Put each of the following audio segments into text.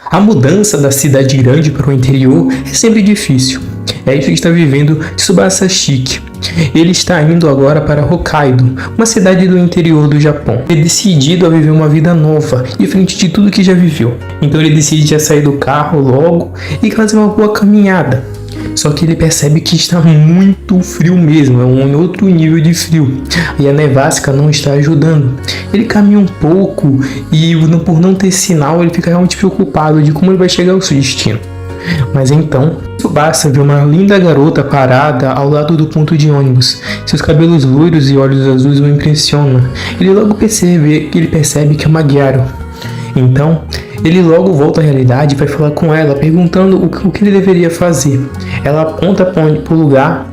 A mudança da cidade grande para o interior é sempre difícil. É isso que está vivendo Tsubasa Shiki. Ele está indo agora para Hokkaido, uma cidade do interior do Japão. Ele é decidido a viver uma vida nova, diferente de tudo que já viveu. Então ele decide sair do carro logo e fazer uma boa caminhada. Só que ele percebe que está muito frio mesmo, é um outro nível de frio. E a nevasca não está ajudando. Ele caminha um pouco e por não ter sinal ele fica realmente preocupado de como ele vai chegar ao seu destino. Mas então, Tsubasa vê uma linda garota parada ao lado do ponto de ônibus. Seus cabelos loiros e olhos azuis o impressionam. Ele logo percebe que é uma Gyaru. Então, ele logo volta à realidade e vai falar com ela, perguntando o que ele deveria fazer. Ela aponta para o lugar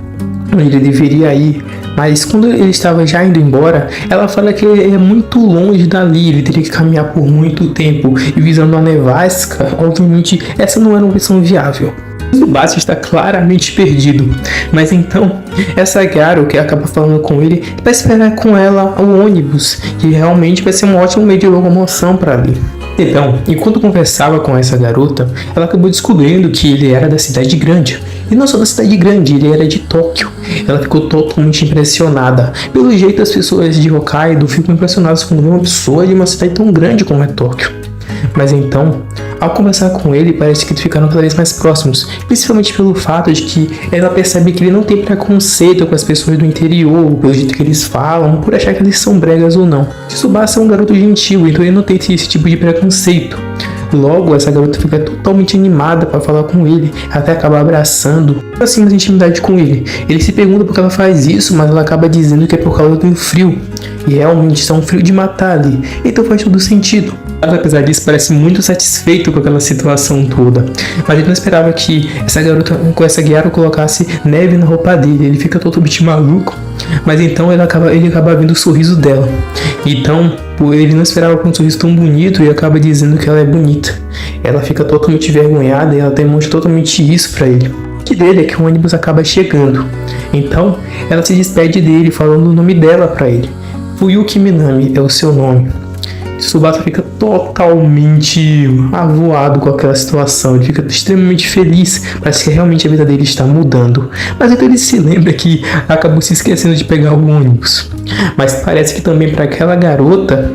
onde ele deveria ir, mas quando ele estava já indo embora, ela fala que ele é muito longe dali, ele teria que caminhar por muito tempo, e visando a nevasca, obviamente essa não era uma opção viável. O Tsubasa está claramente perdido, mas então essa Gyaru que acaba falando com ele vai esperar com ela o ônibus, que realmente vai ser um ótimo meio de locomoção para ali. Então, enquanto conversava com essa garota, ela acabou descobrindo que ele era da cidade grande. E não só da cidade grande, ele era de Tóquio. Ela ficou totalmente impressionada. Pelo jeito, as pessoas de Hokkaido ficam impressionadas quando vê uma pessoa de uma cidade tão grande como é Tóquio. Mas então, ao conversar com ele, parece que eles ficaram cada vez mais próximos, principalmente pelo fato de que ela percebe que ele não tem preconceito com as pessoas do interior, pelo jeito que eles falam, por achar que eles são bregas ou não. Tsubasa é um garoto gentil, então ele não tem esse tipo de preconceito. Logo, essa garota fica totalmente animada para falar com ele, até acaba abraçando, assim, mais intimidade com ele. Ele se pergunta por que ela faz isso, mas ela acaba dizendo que é por causa do frio. E realmente está um frio de matar ali, então faz todo sentido. Mas apesar disso, parece muito satisfeito com aquela situação toda. Mas ele não esperava que essa garota, com essa Gyaru, colocasse neve na roupa dele. Ele fica totalmente maluco. Mas então ele acaba vendo o sorriso dela. Então, ele não esperava com um sorriso tão bonito e acaba dizendo que ela é bonita. Ela fica totalmente envergonhada e ela demonstra totalmente isso pra ele. O que dele é que o ônibus acaba chegando. Então, ela se despede dele falando o nome dela pra ele. Fuyuki Minami é o seu nome. Tsubasa fica totalmente avoado com aquela situação, ele fica extremamente feliz, parece que realmente a vida dele está mudando. Mas então ele se lembra que acabou se esquecendo de pegar o ônibus. Mas parece que também para aquela garota,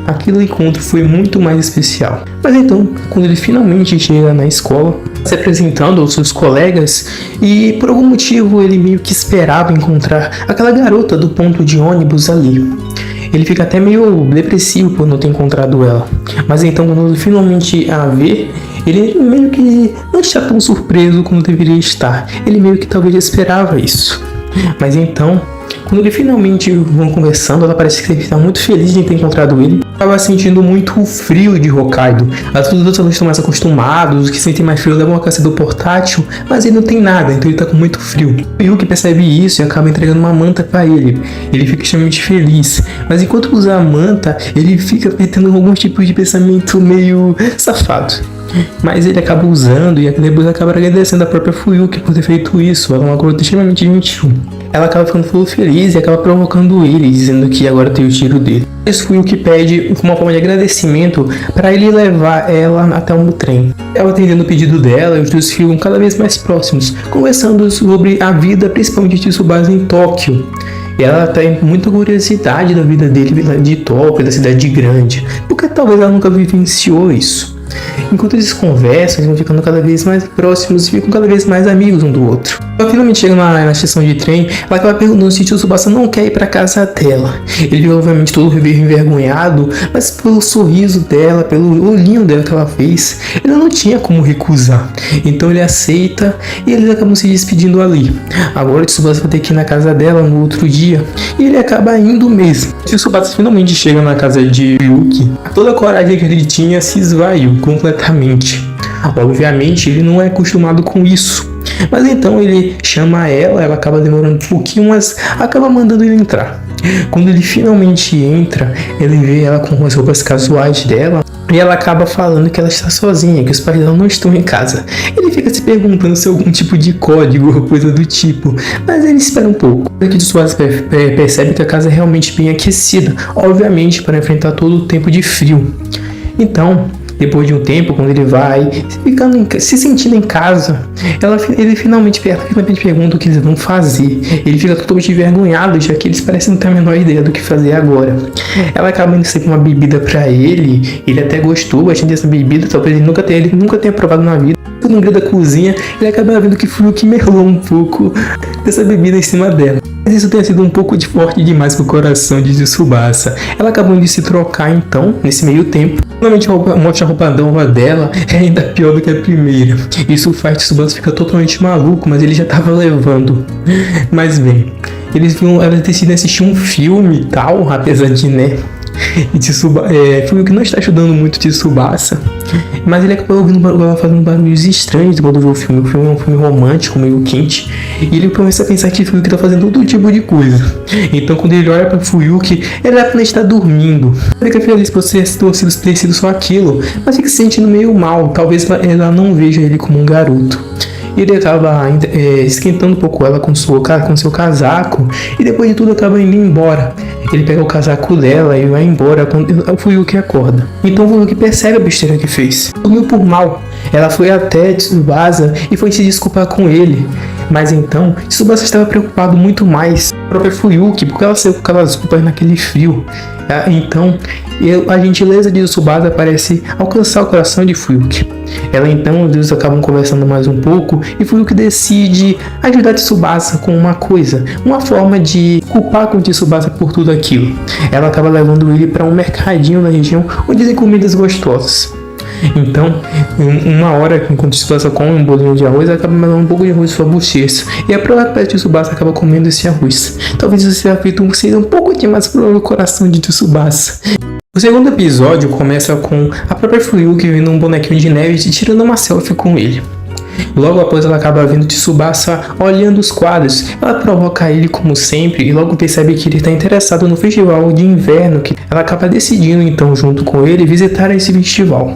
aquele encontro foi muito mais especial. Mas então, quando ele finalmente chega na escola, se apresentando aos seus colegas, e por algum motivo ele meio que esperava encontrar aquela garota do ponto de ônibus ali. Ele fica até meio depressivo por não ter encontrado ela. Mas então, quando ele finalmente a vê, ele meio que não está tão surpreso como deveria estar. Ele meio que talvez esperava isso. Mas então, quando eles finalmente vão conversando, ela parece que está muito feliz de ter encontrado ele. Estava sentindo muito o frio de Hokkaido. As outras estão mais acostumados, os que sentem mais frio levam a aquecedor portátil, mas ele não tem nada, então ele está com muito frio. O Yuki percebe isso e acaba entregando uma manta para ele. Ele fica extremamente feliz, mas enquanto usa a manta, ele fica tendo algum tipo de pensamento meio safado. Mas ele acaba usando e depois acaba agradecendo a própria Fuyuki por ter feito isso. Ela é uma garota extremamente gentil. Ela acaba ficando feliz e acaba provocando ele, dizendo que agora tem o tiro dele. Mas Fuyuki pede uma forma de agradecimento para ele levar ela até um trem. Ela atendendo o pedido dela e os dois ficam cada vez mais próximos, conversando sobre a vida, principalmente de Tsubasa em Tóquio. E ela tem muita curiosidade da vida dele de Tóquio, da cidade grande, porque talvez ela nunca vivenciou isso. Enquanto eles conversam, eles vão ficando cada vez mais próximos e ficam cada vez mais amigos um do outro. Ela finalmente chega na estação de trem, ela acaba perguntando se o Tsubasa não quer ir para casa dela. Ele fica obviamente todo envergonhado, mas pelo sorriso dela, pelo olhinho dela que ela fez, ele não tinha como recusar. Então ele aceita e eles acabam se despedindo ali. Agora o Tsubasa vai ter que ir na casa dela no outro dia e ele acaba indo mesmo. O Tsubasa finalmente chega na casa de Yuki, toda a coragem que ele tinha se esvaiu completamente. Obviamente ele não é acostumado com isso, mas então ele chama ela acaba demorando um pouquinho, mas acaba mandando ele entrar. Quando ele finalmente entra, ele vê ela com as roupas casuais dela e ela acaba falando que ela está sozinha, que os pais dela não estão em casa. Ele fica se perguntando se é algum tipo de código ou coisa do tipo, mas ele espera um pouco. Aqui Tsubasa percebe que a casa é realmente bem aquecida, obviamente para enfrentar todo o tempo de frio. Então, Depois de um tempo, quando ele vai se sentindo em casa, ela finalmente pergunta o que eles vão fazer. Ele fica totalmente envergonhado, já que eles parecem não ter a menor ideia do que fazer agora. Ela acaba indo sempre uma bebida pra ele até gostou bastante dessa bebida, talvez ele nunca tenha provado na vida. No meio da cozinha, ele acaba vendo que foi o que melou um pouco dessa bebida em cima dela. Mas isso tenha sido um pouco de forte demais pro coração de Tsubasa. Ela acabou de se trocar então, nesse meio tempo. Normalmente a roupa nova dela é ainda pior do que a primeira. Isso faz Tsubasa ficar totalmente maluco, mas ele já tava levando. Mas bem, elas decidem assistir um filme e tal, apesar de, né? Foi o que não está ajudando muito Tsubasa. Mas ele acabou fazendo barulhos estranhos quando viu o filme. O filme é um filme romântico, meio quente. E ele começa a pensar que Fuyuki está fazendo todo tipo de coisa. Então quando ele olha para Fuyuki, ele apenas está dormindo. Ele fica feliz por ter sido só aquilo, mas fica se sentindo meio mal. Talvez ela não veja ele como um garoto. Ele acaba esquentando um pouco ela com seu casaco. E depois de tudo acaba indo embora. Ele pega o casaco dela e vai embora quando o Fuyuki acorda. Então o Fuyuki percebe a besteira que fez. Dormiu por mal. Ela foi até Tsubasa e foi se desculpar com ele. Mas então, Tsubasa estava preocupado muito mais com a própria Fuyuki, porque ela saiu com aquelas roupas naquele frio. Então, a gentileza de Tsubasa parece alcançar o coração de Fuyuki. Eles acabam conversando mais um pouco e Fuyuki decide ajudar Tsubasa com uma forma de culpar com Tsubasa por tudo aquilo. Ela acaba levando ele para um mercadinho na região onde tem comidas gostosas. Então, uma hora, enquanto Tsubasa come um bolinho de arroz, ela acaba mandando um pouco de arroz em sua bochecha. E a própria Tsubasa acaba comendo esse arroz. Talvez isso seja um pouco demais para o coração de Tsubasa. O segundo episódio começa com a própria Fuyuki vendo um bonequinho de neve e tirando uma selfie com ele. Logo após ela acaba vendo Tsubasa olhando os quadros. Ela provoca ele como sempre e logo percebe que ele está interessado no festival de inverno, que ela acaba decidindo então junto com ele visitar esse festival.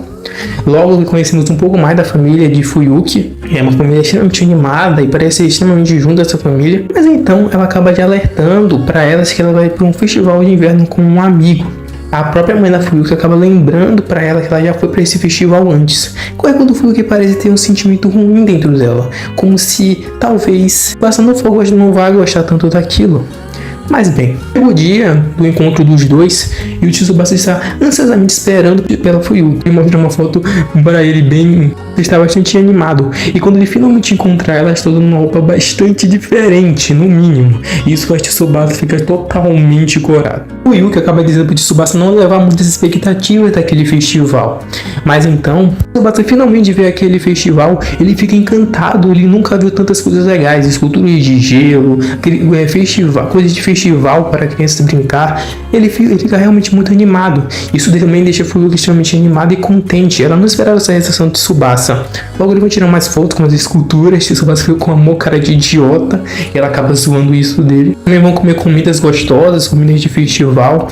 Logo conhecemos um pouco mais da família de Fuyuki. É uma família extremamente animada e parece extremamente junta essa família. Mas então ela acaba de alertando para elas que ela vai para um festival de inverno com um amigo. A própria mãe da Fuyuki acaba lembrando para ela que ela já foi para esse festival antes. Quando Fuyuki parece ter um sentimento ruim dentro dela, como se talvez não vá gostar tanto daquilo. Mas bem, o dia do encontro dos dois e o Tsubasa está ansiosamente esperando pela Fuyuki. Ele mostra uma foto para ele está bastante animado. E quando ele finalmente encontra ela, está usando uma roupa bastante diferente, no mínimo. E isso faz Tsubasa ficar totalmente corado. O Fuyuki acaba dizendo para o Tsubasa não levar muitas expectativas daquele festival. Mas então, Tsubasa finalmente vê aquele festival, ele fica encantado, ele nunca viu tantas coisas legais, esculturas de gelo, coisas de festival para crianças brincar. Ele fica realmente muito animado. Isso também deixa a Fuyuki extremamente animada e contente. Ela não esperava essa reação de Tsubasa. Logo ele vai tirar mais fotos com as esculturas. Tsubasa fica com uma cara de idiota e ela acaba zoando isso dele. Também vão comer comidas gostosas, comidas de festival.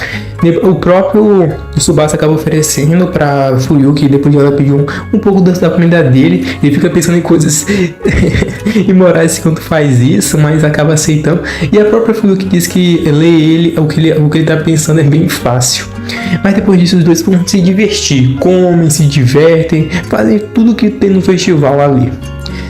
O próprio Tsubasa acaba oferecendo para Fuyuki, depois de ela pedir um pouco da comida dele. Ele fica pensando em coisas imorais quando faz isso, mas acaba aceitando. E a própria Fuyuki diz que ler o que ele tá pensando é bem fácil. Mas depois disso os dois vão se divertir, comem, se divertem, fazem tudo que tem no festival ali.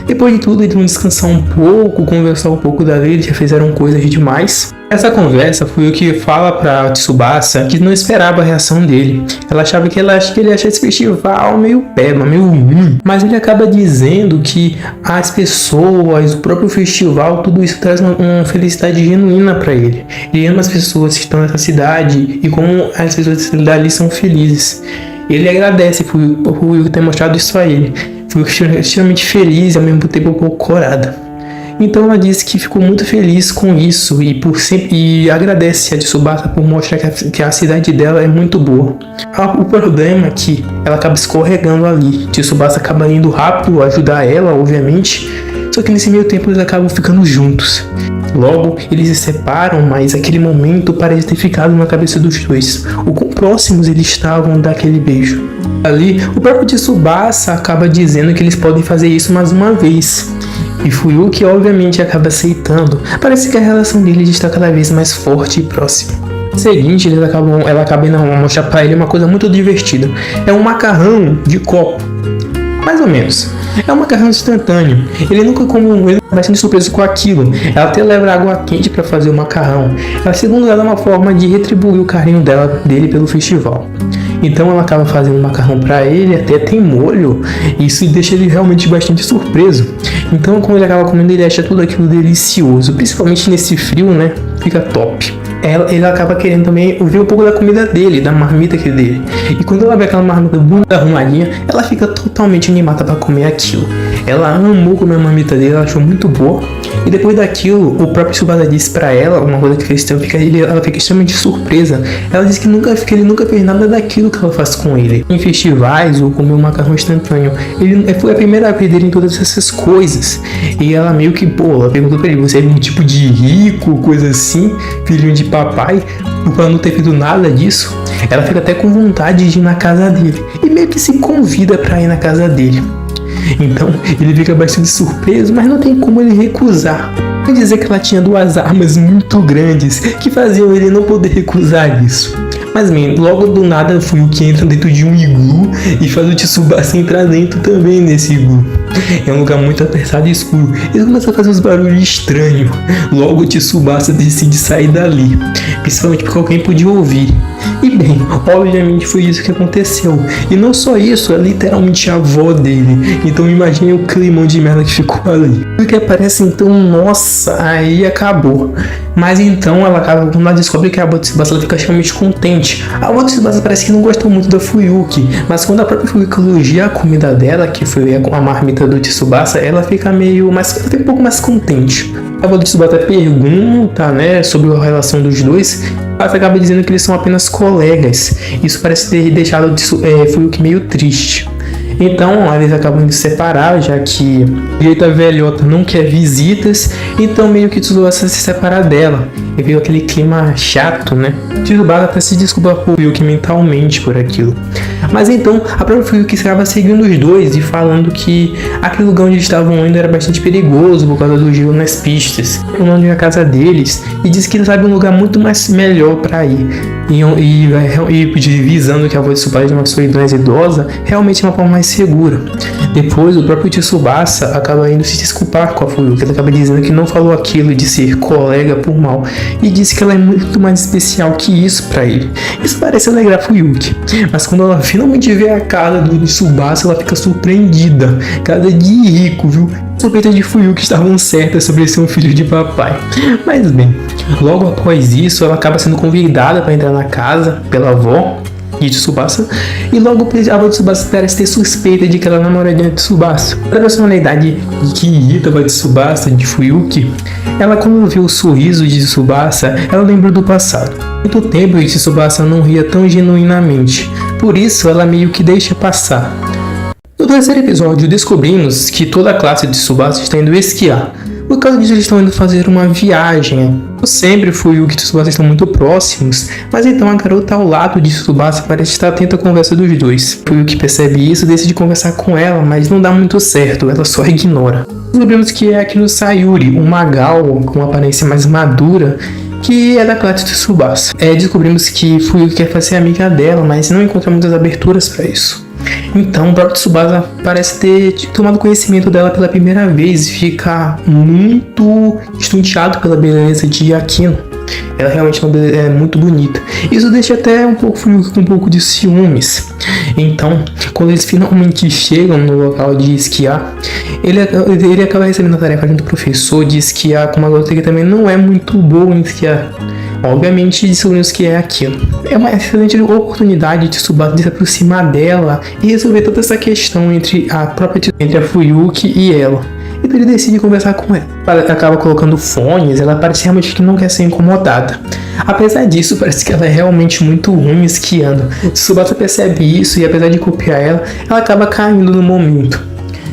Depois de tudo, eles vão descansar um pouco, conversar um pouco da vida, já fizeram coisas demais. Essa conversa foi o que fala pra Tsubasa que não esperava a reação dele. Ela achava que ele acha esse festival meio peba, meio ruim. Mas ele acaba dizendo que as pessoas, o próprio festival, tudo isso traz uma felicidade genuína pra ele. Ele ama as pessoas que estão nessa cidade e como as pessoas dali são felizes. Ele agradece por ter mostrado isso a ele. Foi extremamente feliz e ao mesmo tempo um pouco corada. Então ela disse que ficou muito feliz com isso e agradece a Tsubasa por mostrar que a cidade dela é muito boa. O problema é que ela acaba escorregando ali. Tsubasa acaba indo rápido ajudar ela, obviamente, só que nesse meio tempo eles acabam ficando juntos. Logo, eles se separam, mas aquele momento parece ter ficado na cabeça dos dois. O quão próximos eles estavam daquele beijo. Ali, o próprio Tsubasa acaba dizendo que eles podem fazer isso mais uma vez. E Fuyuki obviamente acaba aceitando. Parece que a relação deles está cada vez mais forte e próxima. No seguinte, ela acaba indo mostrar pra ele uma coisa muito divertida. É um macarrão de copo. Mais ou menos. É um macarrão instantâneo. Ele nunca vai sendo surpreso com aquilo. Ela até leva água quente para fazer o macarrão. Ela, segundo ela, é uma forma de retribuir o carinho dele pelo festival. Então ela acaba fazendo o macarrão para ele, até tem molho. Isso deixa ele realmente bastante surpreso. Então quando ele acaba comendo, ele acha tudo aquilo delicioso. Principalmente nesse frio, né? Fica top. Ele acaba querendo também ver um pouco da comida dele, da marmita que é dele. E quando ela vê aquela marmita bonita, arrumadinha, ela fica totalmente animada para comer aquilo. Ela amou comer a marmita dele, ela achou muito boa. E depois daquilo, o próprio Tsubasa disse pra ela uma coisa que ela fica extremamente surpresa. Ela disse que ele nunca fez nada daquilo que ela faz com ele. Em festivais ou comer um macarrão instantâneo. Foi a primeira vez dele em todas essas coisas. E ela meio que, ela perguntou pra ele: você é um tipo de rico, coisa assim, filhinho de papai, por não ter feito nada disso? Ela fica até com vontade de ir na casa dele. E meio que se convida pra ir na casa dele. Então ele fica bastante surpreso, mas não tem como ele recusar. Quer dizer que ela tinha duas armas muito grandes que faziam ele não poder recusar isso. Mas bem, logo do nada foi o que entra dentro de um iglu e faz o Tsubasa entrar dentro também nesse iglu. É um lugar muito apertado e escuro. Ele começa a fazer uns barulhos estranhos. Logo o Tsubasa decide sair dali, principalmente porque alguém podia ouvir. E bem, obviamente foi isso que aconteceu. E não só isso, é literalmente a avó dele. Então imagine o climão de merda que ficou ali. O que aparece então, nossa, aí acabou. Mas então quando ela descobre que a avó do Tsubasa, ela fica extremamente contente. A avó do Tsubasa parece que não gostou muito da Fuyuki, mas quando a própria Fuyuki elogia a comida dela, que foi a marmita do Tsubasa, ela fica um pouco mais contente. A avó do Tsubasa pergunta, né, sobre a relação dos dois. Ela acaba dizendo que eles são apenas colegas. Isso parece ter deixado Fuyuki meio triste. Então eles acabam de se separar, já que o jeito a velhota não quer visitas. Então meio que Tsubasa se separa dela. E veio aquele clima chato, né? Tsubasa até se desculpa por Fuyuki mentalmente por aquilo. Mas então a própria Fuyuki acaba seguindo os dois e falando que aquele lugar onde estavam indo era bastante perigoso por causa do gelo nas pistas. O nome é a casa deles e diz que ele sabe um lugar muito mais melhor para ir. E visando que a avó de Tsubasa é uma pessoa idosa, realmente é uma forma mais segura. Depois o próprio Tsubasa acaba indo se desculpar com a Fuyuki. Ele acaba dizendo que não falou aquilo de ser colega por mal e disse que ela é muito mais especial que isso para ele. Isso parece alegrar a Fuyuki, mas quando ela finalmente vê a cara do Tsubasa, ela fica surpreendida. Cara de rico, viu? As suspeitas de Fuyuki estavam certas sobre ser um filho de papai. Mas bem, logo após isso, ela acaba sendo convidada para entrar na casa pela avó de Tsubasa, e logo a avó de Tsubasa parece ter suspeita de que ela é namoradinha de Tsubasa. A personalidade que irrita a avó de Tsubasa, de Fuyuki, ela, quando viu o sorriso de Tsubasa, ela lembra do passado. Muito tempo que Tsubasa não ria tão genuinamente, por isso ela meio que deixa passar. No terceiro episódio, descobrimos que toda a classe de Tsubasa está indo esquiar. Por causa disso, eles estão indo fazer uma viagem. Eu sempre fui o que Tsubasa estão muito próximos, mas então a garota ao lado de Tsubasa parece estar atenta à conversa dos dois. Fui o que percebe isso e decide conversar com ela, mas não dá muito certo, ela só ignora. Descobrimos que é aqui no Sayuri, um Magal com uma aparência mais madura, que é da classe de Tsubasa. Descobrimos que Fuyuki quer fazer amiga dela, mas não encontra muitas aberturas para isso. Então o próprio Tsubasa parece ter tomado conhecimento dela pela primeira vez e fica muito estonteado pela beleza de Akino. Ela realmente é muito bonita. Isso deixa até um pouco Fuyuki com um pouco de ciúmes. Então, quando eles finalmente chegam no local de esquiar, ele acaba recebendo a tarefa do professor de esquiar com uma garota que também não é muito boa em esquiar. Obviamente descobrimos que é aquilo. É uma excelente oportunidade de Tsubasa de se aproximar dela e resolver toda essa questão entre a Fuyuki e ela. Então ele decide conversar com ela. Ela acaba colocando fones, ela parece realmente que não quer ser incomodada. Apesar disso, parece que ela é realmente muito ruim esquiando. Tsubasa percebe isso e, apesar de copiar ela acaba caindo no momento.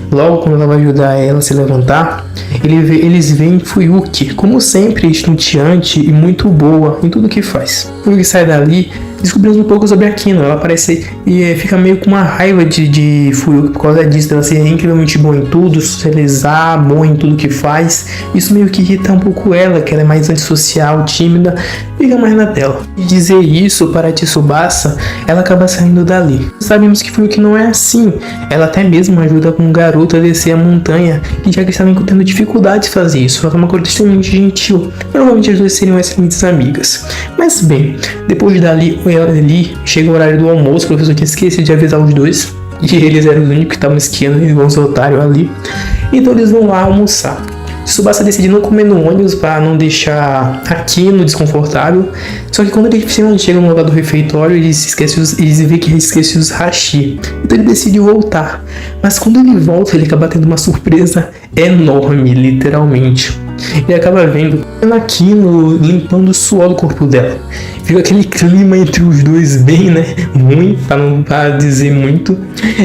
Logo, quando ela vai ajudar ela a se levantar, eles veem Fuyuki, como sempre, estonteante e muito boa em tudo que faz. Fuyuki sai dali descobrimos um pouco sobre Akino. Ela parece e fica meio com uma raiva de Fuyuki por causa disso, dela ser incrivelmente boa em tudo, socializar, boa em tudo que faz. Isso meio que irrita um pouco ela, que ela é mais antissocial, tímida, fica mais na dela. E dizer isso para Tsubasa, ela acaba saindo dali. Sabemos que Fuyuki não é assim. Ela até mesmo ajuda um garoto a descer a montanha, e já que estavam tendo dificuldade de fazer isso, ela é uma coisa extremamente gentil. Provavelmente as duas seriam excelentes amigas. Mas bem, depois dali chega o horário do almoço, o professor tinha esquecido de avisar os dois, e eles eram os únicos que estavam esquiando, e os otários ali. Então eles vão lá almoçar. Tsubasa decide não comer no ônibus para não deixar Akino desconfortável. Só que quando ele chega no lugar do refeitório, eles vê que ele esquece os hashi. Então ele decide voltar. Mas quando ele volta, ele acaba tendo uma surpresa enorme, literalmente. Ele acaba vendo Akino limpando o suor do corpo dela. Fica aquele clima entre os dois bem, ruim, para dizer muito.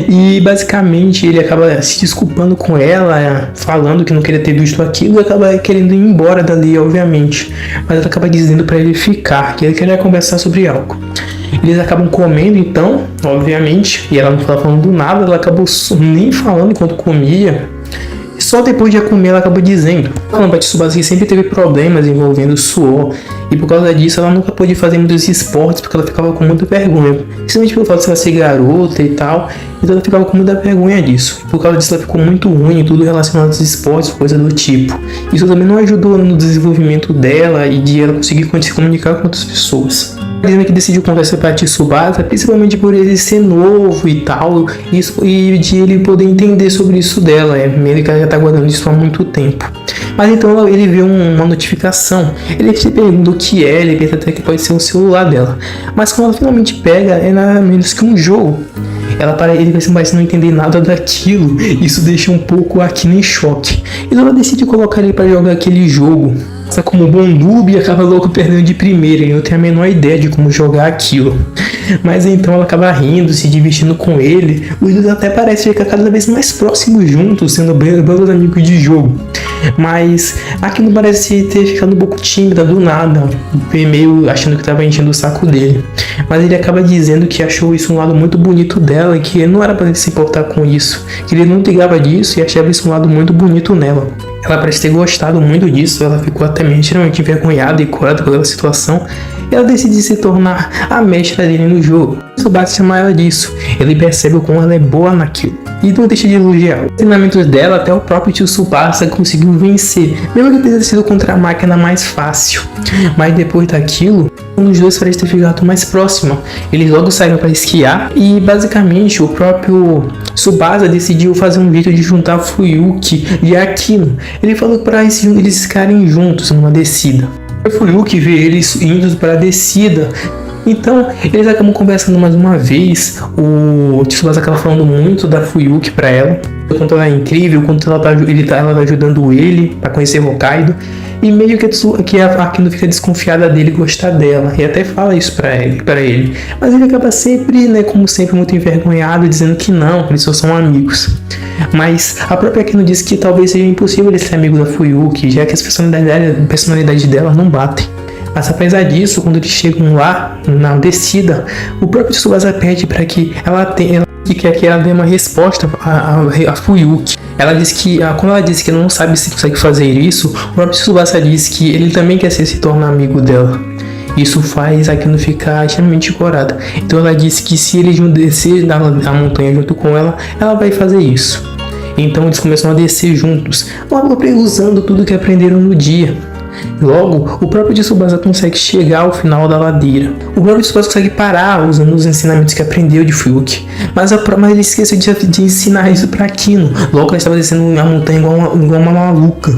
E basicamente ele acaba se desculpando com ela, falando que não queria ter visto aquilo, e acaba querendo ir embora dali, obviamente. Mas ela acaba dizendo para ele ficar, que ele queria conversar sobre algo. Eles acabam comendo então, obviamente, e ela não estava falando nada, ela acabou nem falando enquanto comia. Só depois de comer ela acabou dizendo, falando pra Tsubasa que sempre teve problemas envolvendo suor, e por causa disso ela nunca pôde fazer muitos esportes porque ela ficava com muita vergonha, principalmente pelo fato de ela ser garota e tal, então ela ficava com muita vergonha disso. E por causa disso ela ficou muito ruim em tudo relacionado aos esportes, coisa do tipo. Isso também não ajudou no desenvolvimento dela e de ela conseguir se comunicar com outras pessoas. Ele que decidiu conversar para Tsubasa, principalmente por ele ser novo e tal, e de ele poder entender sobre isso dela, meio que ela já tá guardando isso há muito tempo. Mas então ele vê uma notificação, ele se pergunta o que é, ele pensa até que pode ser um celular dela, mas quando ela finalmente pega, é nada menos que um jogo. Ele parece não entender nada daquilo, isso deixa um pouco Akino em choque, então ela decide colocar ele para jogar aquele jogo. Como bom noob, acaba logo perdendo de primeira, e não tem a menor ideia de como jogar aquilo. Mas então ela acaba rindo, se divertindo com ele. Os dois até parecem ficar cada vez mais próximos juntos, sendo belos amigos de jogo. Mas aquilo parece ter ficado um pouco tímida do nada, meio achando que estava enchendo o saco dele. Mas ele acaba dizendo que achou isso um lado muito bonito dela, e que não era para ele se importar com isso, que ele não ligava disso e achava isso um lado muito bonito nela. Ela parece ter gostado muito disso, ela ficou até extremamente envergonhada e curada pela situação, e ela decide se tornar a mestra dele no jogo. Tsubasa chama ela disso, ele percebe o como ela é boa naquilo, e não deixa de elogiar. Os treinamentos dela, até o próprio Tsubasa conseguiu vencer, mesmo que tenha sido contra a máquina mais fácil. Mas depois daquilo, um dos dois parece ter ficado mais próximo. Eles logo saíram para esquiar, e basicamente o próprio Tsubasa decidiu fazer um jeito de juntar Fuyuki e Akino. Ele falou para eles ficarem juntos numa descida. O Fuyuki vê eles indo para a descida, então eles acabam conversando mais uma vez. O Tsubasa acaba falando muito da Fuyuki para ela, quanto ela é incrível, quanto ela tá ajudando ele para conhecer Hokkaido. E meio que a Akino fica desconfiada dele gostar dela, e até fala isso pra ele. Mas ele acaba sempre, como sempre, muito envergonhado, dizendo que não, eles só são amigos. Mas a própria Akino diz que talvez seja impossível ele ser amigo da Fuyuki, já que as personalidades dela não batem. Mas apesar disso, quando eles chegam lá, na descida, o próprio Tsubasa pede para que ela quer que ela dê uma resposta a Fuyuki. Ela diz que, quando ela disse que não sabe se consegue fazer isso, o próprio Tsubasa diz que ele também quer se tornar amigo dela. Isso faz Akino ficar extremamente corada. Então ela disse que se eles descer a montanha junto com ela, ela vai fazer isso. Então eles começam a descer juntos, logo usando tudo que aprenderam no dia. Logo, o próprio Tsubasa consegue chegar ao final da ladeira. O próprio Tsubasa consegue parar usando os ensinamentos que aprendeu de Fuyuki, mas ele esqueceu de ensinar isso para Akino. Logo ela estava descendo a montanha igual uma maluca.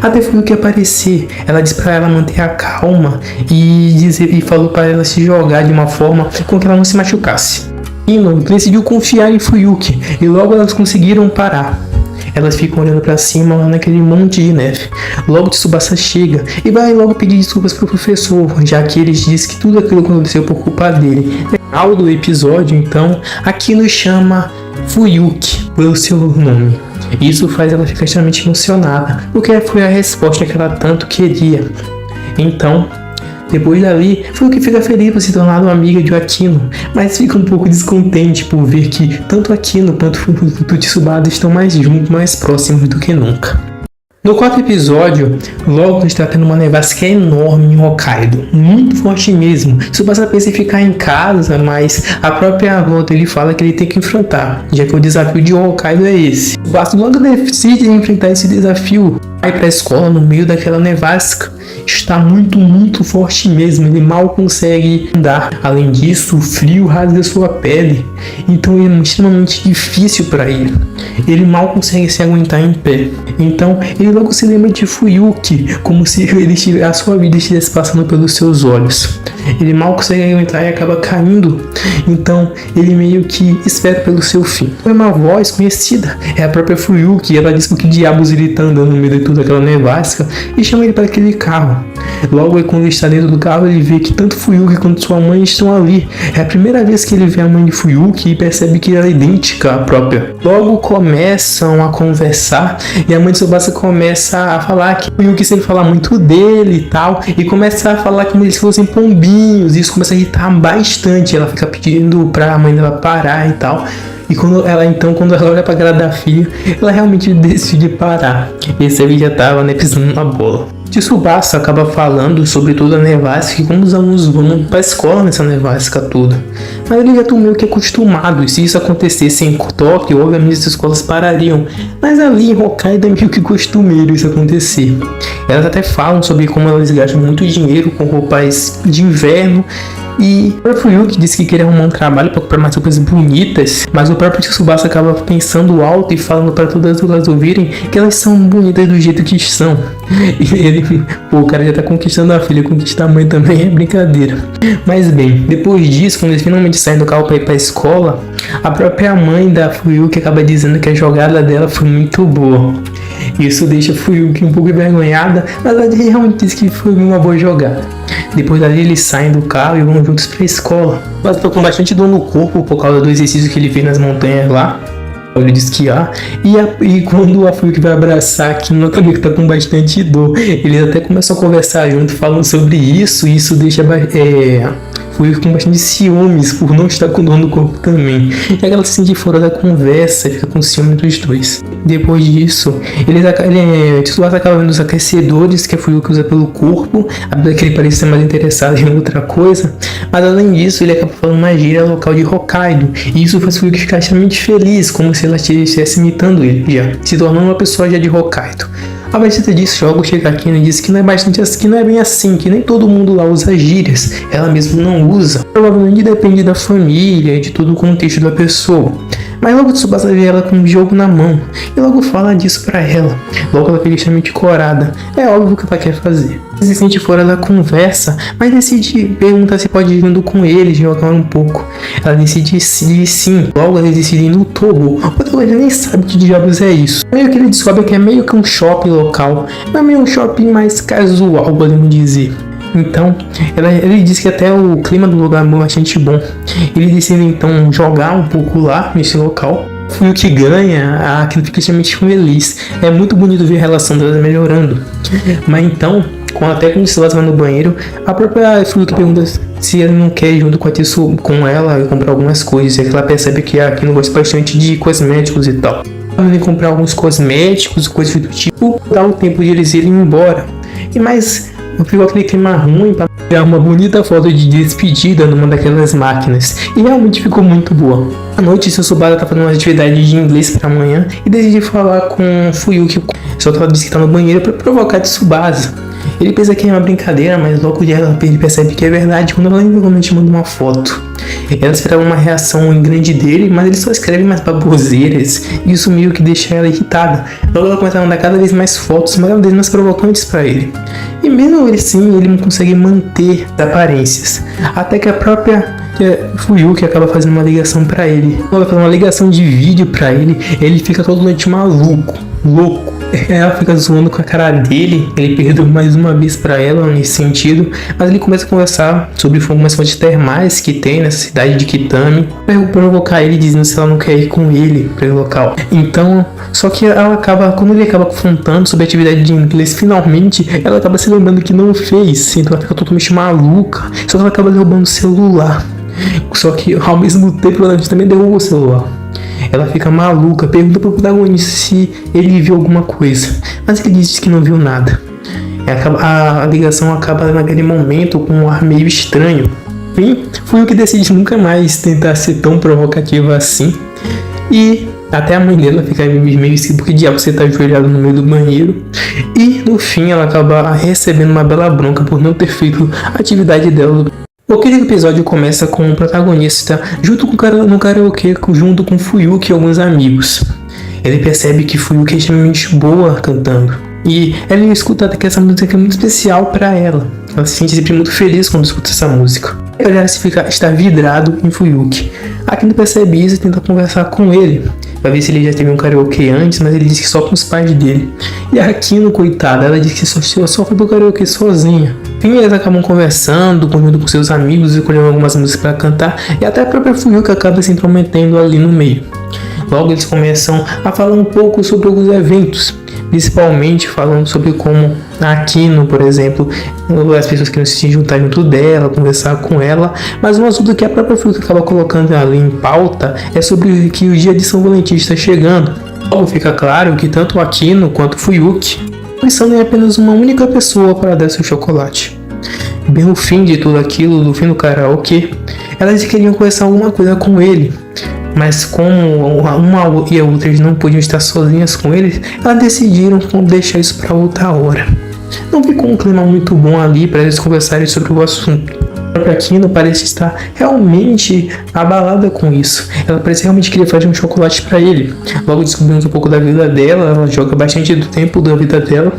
Até Fuyuki aparecer, ela disse para ela manter a calma e falou para ela se jogar de uma forma com que ela não se machucasse. Akino decidiu confiar em Fuyuki e logo elas conseguiram parar. Elas ficam olhando pra cima lá naquele monte de neve. Logo Tsubasa chega e vai logo pedir desculpas pro professor, já que ele diz que tudo aquilo aconteceu por culpa dele. No final do episódio, então, Akino chama Fuyuki pelo seu nome. Isso faz ela ficar extremamente emocionada, porque foi a resposta que ela tanto queria. Então, Depois dali, Fuyuki fica feliz por se tornar uma amiga de Akino, mas fica um pouco descontente por ver que tanto Akino quanto o Tsubasa estão mais juntos, mais próximos do que nunca. No quarto episódio, logo está tendo uma nevasca enorme em Hokkaido, muito forte mesmo. Tsubasa pensa em ficar em casa, mas a própria avó dele fala que ele tem que enfrentar, já que o desafio de Hokkaido é esse. Tsubasa logo decide enfrentar esse desafio, vai para a escola no meio daquela nevasca. Está muito forte mesmo, ele mal consegue andar. Além disso, o frio rasga sua pele, então é extremamente difícil para ele. Ele mal consegue se aguentar em pé. Então ele logo se lembra de Fuyuki, como se a sua vida estivesse passando pelos seus olhos. Ele mal consegue aguentar e acaba caindo. Então ele meio que espera pelo seu fim. É uma voz conhecida, é a própria Fuyuki. Ela diz que diabos ele está andando no meio de toda aquela nevasca e chama ele para aquele carro. Logo, quando ele está dentro do carro, ele vê que tanto Fuyuki quanto sua mãe estão ali. É a primeira vez que ele vê a mãe de Fuyuki e percebe que ela é idêntica à própria. Logo começam a conversar e a mãe de Tsubasa começa a falar que Fuyuki sempre fala muito dele e tal, e começa a falar como eles fossem pombinhos. Isso começa a irritar bastante. Ela fica pedindo pra mãe dela parar e tal. E quando ela olha pra cara da filha, ela realmente decide parar. Esse aí já tava, né, pisando na bola. Tsubasa acaba falando sobre toda a nevasca e como os alunos vão pra escola nessa nevasca toda. Mas ele já tá meio que acostumado, e se isso acontecesse em Tóquio, obviamente as escolas parariam. Mas ali em Hokkaido é meio que costumeiro isso acontecer. Elas até falam sobre como elas gastam muito dinheiro com roupas de inverno. E o Fuyuki disse que queria arrumar um trabalho para comprar mais roupas bonitas, mas o próprio Tsubasa acaba pensando alto e falando para todas elas ouvirem que elas são bonitas do jeito que são. E ele, o cara já tá conquistando a filha, conquistar a mãe também é brincadeira. Mas bem, depois disso, quando eles finalmente saem do carro para ir para a escola, a própria mãe da Fuyuki acaba dizendo que a jogada dela foi muito boa. Isso deixa Fuyuki um pouco envergonhada, mas ela realmente disse que foi uma boa jogada. Depois dali eles saem do carro e vão juntos pra escola. Mas tô com bastante dor no corpo por causa do exercício que ele fez nas montanhas lá. Ele de esquiar. E quando a Fuyuki vai abraçar aqui, não também que tá com bastante dor. Eles até começam a conversar junto, falando sobre isso. E isso deixa Fuyuki com bastante ciúmes por não estar com dor no corpo também. E ela se sente fora da conversa e fica com ciúme dos dois. Depois disso, Tsubasa acaba vendo os aquecedores que a Fuyuki usa pelo corpo, apesar que ele parece ser mais interessado em outra coisa. Mas além disso, ele acaba falando uma gíria local de Hokkaido. E isso faz Fuyuki ficar extremamente feliz, como se ela estivesse imitando ele, já se tornando uma pessoa já de Hokkaido. A partir disso, Shogo chega aqui e diz que não é bem assim, que nem todo mundo lá usa gírias, ela mesma não usa. Provavelmente depende da família e de todo o contexto da pessoa. Mas logo Tsubasa vê ela com um jogo na mão e logo fala disso pra ela. Logo ela fica extremamente corada. É óbvio o que ela quer fazer. Se sente fora da conversa, mas decide perguntar se pode ir junto com ele, jogar um pouco. Ela decide sim. Logo eles decidem ir no Toho. O Toho já nem sabe que diabos é isso. Meio que ele descobre que é meio que um shopping local. É meio um shopping mais casual, podemos dizer. Então, ele diz que até o clima do lugar é bastante bom. Ele decide então jogar um pouco lá nesse local. Fuyuki ganha, aquilo fica extremamente feliz. É muito bonito ver a relação delas melhorando. Mas então, até quando Tsubasa vai no banheiro, a própria Fuyuki pergunta se ele não quer ir junto com ela e comprar algumas coisas. E ela percebe que aqui não gosta bastante de cosméticos e tal. Ela vai comprar alguns cosméticos, coisas do tipo, dá o tempo de eles irem embora. Mas ficou aquele clima ruim para tirar uma bonita foto de despedida numa daquelas máquinas. E realmente ficou muito boa. À noite, Tsubasa tá fazendo uma atividade de inglês para amanhã e decide falar com Fuyuki. Só que ela disse que tá no banheiro para provocar Tsubasa. Ele pensa que é uma brincadeira, mas logo ele percebe que é verdade quando ela realmente manda uma foto. Ela esperava uma reação grande dele, mas ele só escreve mais baboseiras, e isso meio que deixa ela irritada. Logo ela começa a mandar cada vez mais fotos, cada vez mais provocantes para ele. E mesmo ele não consegue manter as aparências. Até que a própria Fuyuki acaba fazendo uma ligação para ele. Ela faz uma ligação de vídeo para ele, ele fica totalmente maluco, louco. Ela fica zoando com a cara dele, ele perdoa mais uma vez pra ela nesse sentido, mas ele começa a conversar sobre umas fontes termais que tem nessa cidade de Kitami, para provocar ele dizendo se ela não quer ir com ele para o local. Então, só que ela acaba, quando ele acaba confrontando sobre a atividade de inglês, finalmente ela acaba se lembrando que não fez, então ela fica totalmente maluca, só que ela acaba derrubando o celular. Só que ao mesmo tempo ela também derruba o celular. Ela fica maluca, pergunta pro protagonista se ele viu alguma coisa, mas ele diz que não viu nada. A ligação acaba naquele momento com um ar meio estranho. Enfim, foi o que decide nunca mais tentar ser tão provocativa assim. E até a mãe dela fica meio assim, porque diabo você tá ajoelhado no meio do banheiro. E no fim ela acaba recebendo uma bela bronca por não ter feito a atividade dela. O quinto episódio começa com o protagonista junto com o cara no karaokê, junto com Fuyuki e alguns amigos. Ele percebe que Fuyuki é extremamente boa cantando. E ele escuta que essa música é muito especial para ela. Ela se sente sempre muito feliz quando escuta essa música. Ele já está vidrado em Fuyuki. Akino percebe isso e tenta conversar com ele, pra ver se ele já teve um karaokê antes, mas ele disse que só com os pais dele. E a Akino, coitada, ela disse que só foi pro karaokê sozinha. Enfim, eles acabam conversando, junto com seus amigos, escolhendo algumas músicas para cantar, e até a própria Fuyuki acaba se intrometendo ali no meio. Logo eles começam a falar um pouco sobre alguns eventos, principalmente falando sobre como a Akino, por exemplo, as pessoas queriam se juntar junto dela, conversar com ela, mas um assunto que a própria Fuyuki acaba colocando ali em pauta é sobre que o dia de São Valentim está chegando. Logo fica claro que tanto a Akino quanto a Fuyuki pensando em apenas uma única pessoa para dar seu chocolate. Bem no fim de tudo aquilo, no fim do karaokê, elas queriam conversar alguma coisa com ele, mas como uma e a outra não podiam estar sozinhas com eles, elas decidiram deixar isso para outra hora. Não ficou um clima muito bom ali para eles conversarem sobre o assunto. A própria Akino parece estar realmente abalada com isso. Ela parece realmente querer fazer um chocolate para ele. Logo descobrimos um pouco da vida dela, ela joga bastante do tempo da vida dela.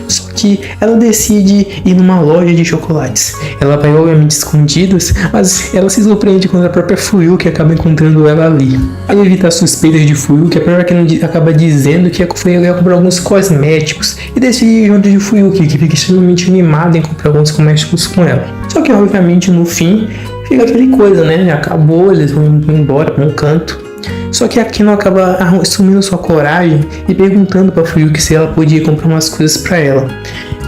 Só que ela decide ir numa loja de chocolates. Ela vai obviamente escondidas, mas ela se surpreende quando a própria Fuyuki acaba encontrando ela ali. Para evitar as suspeitas de Fuyuki, a própria Akino acaba dizendo que foi comprar alguns cosméticos e decide ir junto de Fuyuki, que fica extremamente animada em comprar alguns cosméticos com ela. Só que obviamente no fim fica aquele coisa, né? Acabou, eles vão embora para um canto. Só que a Akino acaba assumindo sua coragem e perguntando para Fuyuki se ela podia comprar umas coisas para ela.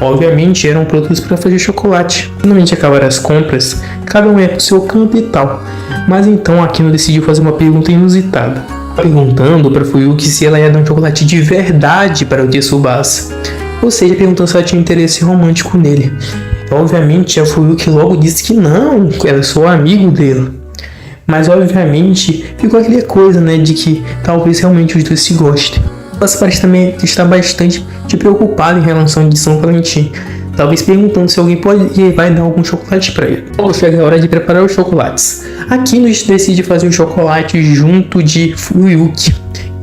Obviamente eram produtos para fazer chocolate. Finalmente acabaram as compras, cada um ia pro seu canto e tal. Mas então a Akino decidiu fazer uma pergunta inusitada, perguntando para Fuyuki se ela ia dar um chocolate de verdade para o Tsubasa. Ou seja, perguntando se ela tinha interesse romântico nele. Obviamente a Fuyuki logo disse que não, ela é só amigo dele. Mas obviamente ficou aquela coisa, né, de que talvez realmente os dois se gostem. Ela parece também estar bastante preocupada em relação a São Valentim, talvez perguntando se alguém vai dar algum chocolate para ele. Logo chega a hora de preparar os chocolates. Akino decide fazer o chocolate junto de Fuyuki.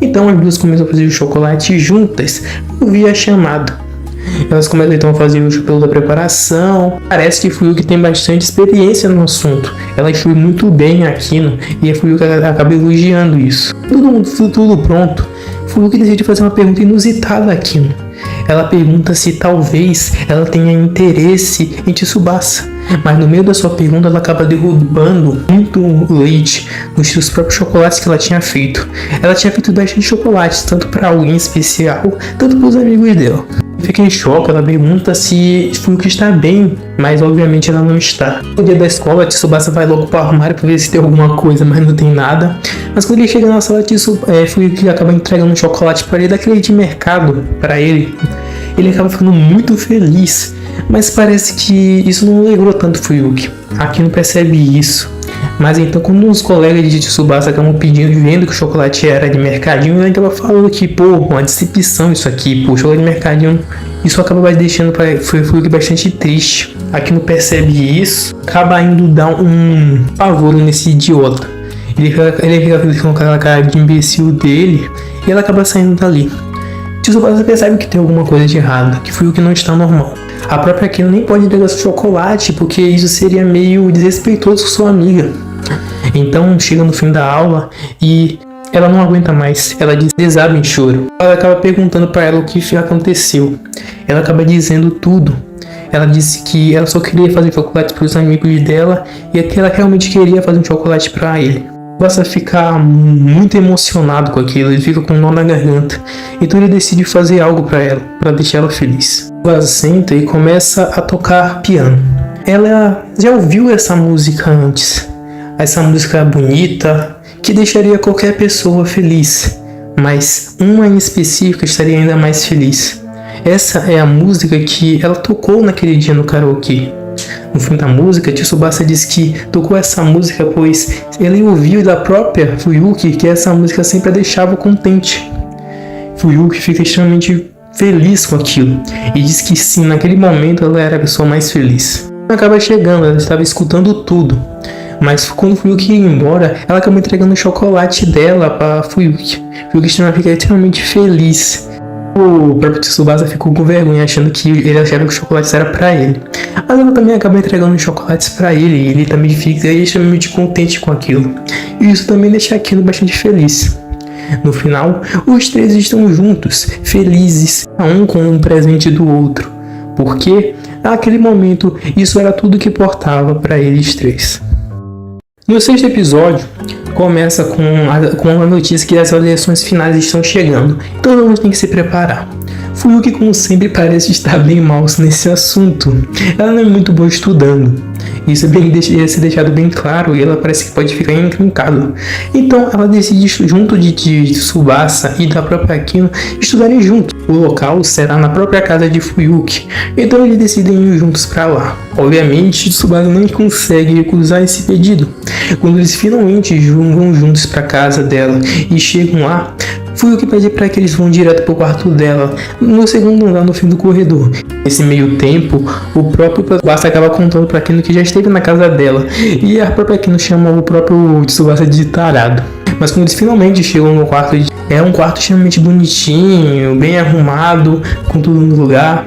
Então as duas começam a fazer o chocolate juntas via chamada. Elas começam então a fazer o pelo da preparação. Parece que Fuyuki tem bastante experiência no assunto. Ela foi muito bem a Akino e a Fuyuki acaba elogiando isso. Tudo pronto. Fuyuki decide fazer uma pergunta inusitada a Akino. Ela pergunta se talvez ela tenha interesse em Tsubasa. Mas no meio da sua pergunta ela acaba derrubando muito leite nos seus próprios chocolates que ela tinha feito. Ela tinha feito bastante chocolates, tanto para alguém especial, tanto para os amigos dela. Fica em choque, ela pergunta se Fuyuki está bem, mas obviamente ela não está. No dia da escola, Tsubasa vai logo para o armário para ver se tem alguma coisa, mas não tem nada. Mas quando ele chega na sala, Fuyuki acaba entregando um chocolate para ele, daquele de mercado para ele. Ele acaba ficando muito feliz, mas parece que isso não alegrou tanto Fuyuki. Akino percebe isso. Mas então, quando os colegas de Tsubasa acabam pedindo, vendo que o chocolate era de mercadinho, ele acaba falando que, pô, uma decepção isso aqui, pô, chocolate de mercadinho. Isso acaba deixando Fuyuki bastante triste. Akino percebe isso, acaba indo dar um pavor nesse idiota. Ele fica com aquela cara de imbecil dele e ela acaba saindo dali. Tsubasa percebe que tem alguma coisa de errado, que Fuyuki não está normal. A própria Akino nem pode entregar seu chocolate, porque isso seria meio desrespeitoso com sua amiga. Então chega no fim da aula e ela não aguenta mais, ela desaba em choro. Ela acaba perguntando para ela o que aconteceu. Ela acaba dizendo tudo. Ela disse que ela só queria fazer chocolate para os amigos dela e que ela realmente queria fazer um chocolate para ele. Tsubasa fica muito emocionado com aquilo, ele fica com um nó na garganta. Então ele decide fazer algo para ela, para deixar ela feliz. Tsubasa senta e começa a tocar piano. Ela já ouviu essa música antes. Essa música bonita, que deixaria qualquer pessoa feliz, mas uma em específico estaria ainda mais feliz. Essa é a música que ela tocou naquele dia no karaokê. No fim da música, Tsubasa diz que tocou essa música pois ele ouviu da própria Fuyuki que essa música sempre a deixava contente. Fuyuki fica extremamente feliz com aquilo e diz que sim, naquele momento ela era a pessoa mais feliz. Acaba chegando, ela estava escutando tudo. Mas quando Fuyuki ia embora, ela acabou entregando o chocolate dela para Fuyuki. Fuyuki fica extremamente feliz. O próprio Tsubasa ficou com vergonha, achando que ele achava que o chocolate era para ele. Mas ela também acaba entregando os chocolates para ele, e ele também fica extremamente contente com aquilo. E isso também deixa aquilo bastante feliz. No final, os três estão juntos, felizes, um com um presente do outro. Porque, naquele momento, isso era tudo que importava para eles três. No sexto episódio, começa com a notícia que as eleições finais estão chegando, então todo mundo tem que se preparar. Fuyuki, como sempre, parece estar bem mal nesse assunto. Ela não é muito boa estudando. Isso ia ser deixado bem claro e ela parece que pode ficar encrencada. Então ela decide, junto de Tsubasa e da própria Akino, estudarem juntos. O local será na própria casa de Fuyuki. Então eles decidem ir juntos para lá. Obviamente, Tsubasa não consegue recusar esse pedido. Quando eles finalmente vão juntos para a casa dela e chegam lá, Fuyuki pede para que eles vão direto pro quarto dela, no segundo andar, no fim do corredor. Nesse meio tempo, o próprio Tsubasa acaba contando para Akino que já esteve na casa dela, e a própria Akino chama o próprio Tsubasa de tarado. Mas quando eles finalmente chegam no quarto, é um quarto extremamente bonitinho, bem arrumado, com tudo no lugar.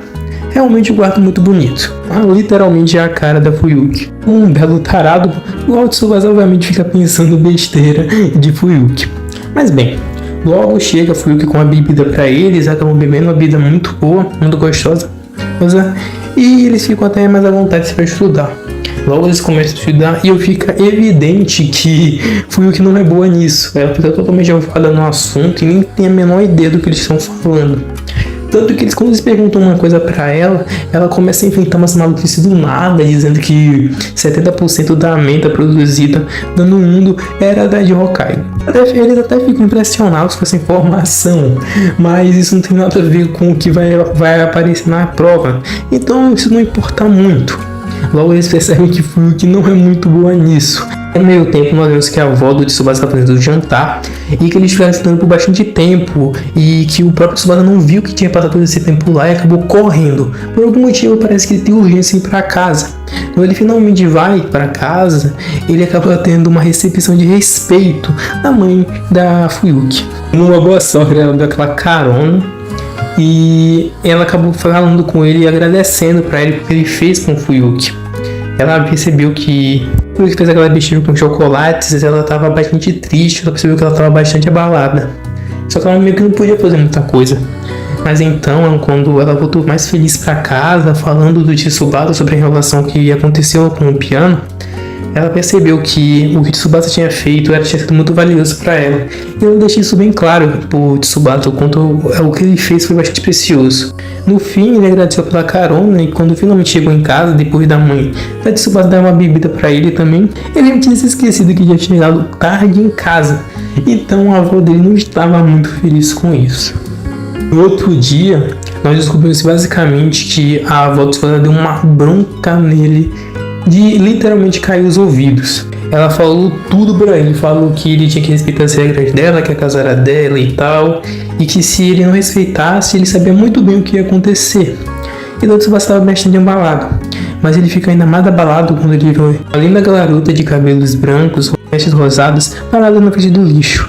Realmente um quarto muito bonito. Literalmente é a cara da Fuyuki. Um belo tarado, o Tsubasa obviamente fica pensando besteira de Fuyuki. Mas bem, logo chega Fuyuki com a bebida para eles, acabam bebendo uma bebida muito boa, muito gostosa, e eles ficam até mais à vontade para estudar. Logo eles começam a estudar e fica evidente que Fuyuki não é boa nisso. Ela fica totalmente enfocada no assunto e nem tem a menor ideia do que eles estão falando. Tanto que quando eles perguntam uma coisa pra ela, ela começa a inventar umas maluquices do nada, dizendo que 70% da menta produzida no mundo era da de Hokkaido. Eles até ficam impressionados com essa informação, mas isso não tem nada a ver com o que vai aparecer na prova. Então isso não importa muito. Logo eles percebem que Fuyuki não é muito boa nisso. No meio tempo, nós vemos que a avó do Tsubasa está fazendo o jantar e que eles estiveram estudando por bastante tempo e que o próprio Tsubasa não viu que tinha passado todo esse tempo lá e acabou correndo. Por algum motivo, parece que ele tem urgência em ir para casa. Quando ele finalmente vai para casa, ele acaba tendo uma recepção de respeito da mãe da Fuyuki. Uma boa sorte, ela deu aquela carona e ela acabou falando com ele e agradecendo para ele porque ele fez com Fuyuki. Ela percebeu que Fuyuki fez aquela besteira com chocolates, ela estava bastante triste, ela percebeu que ela estava bastante abalada. Só que ela meio que não podia fazer muita coisa. Mas então, quando ela voltou mais feliz para casa, falando do Tsubasa sobre a relação que aconteceu com o piano, ela percebeu que o que Tsubasa tinha feito tinha sido muito valioso para ela. E ela deixou isso bem claro pro Tsubasa, o quanto o que ele fez foi bastante precioso. No fim, ele agradeceu pela carona e quando finalmente chegou em casa, depois da mãe da Tsubasa dar uma bebida para ele também, ele tinha se esquecido que tinha chegado tarde em casa. Então a avó dele não estava muito feliz com isso. No outro dia, nós descobrimos basicamente que a avó do Tsubasa deu uma bronca nele de literalmente cair os ouvidos. Ela falou tudo pra ele, falou que ele tinha que respeitar as regras dela, que a casa era dela e tal, e que se ele não respeitasse, ele sabia muito bem o que ia acontecer. E o Tsubasa estava bastante embalado, mas ele fica ainda mais abalado quando ele vê a linda garota de cabelos brancos, vestes rosados, parada na frente do lixo.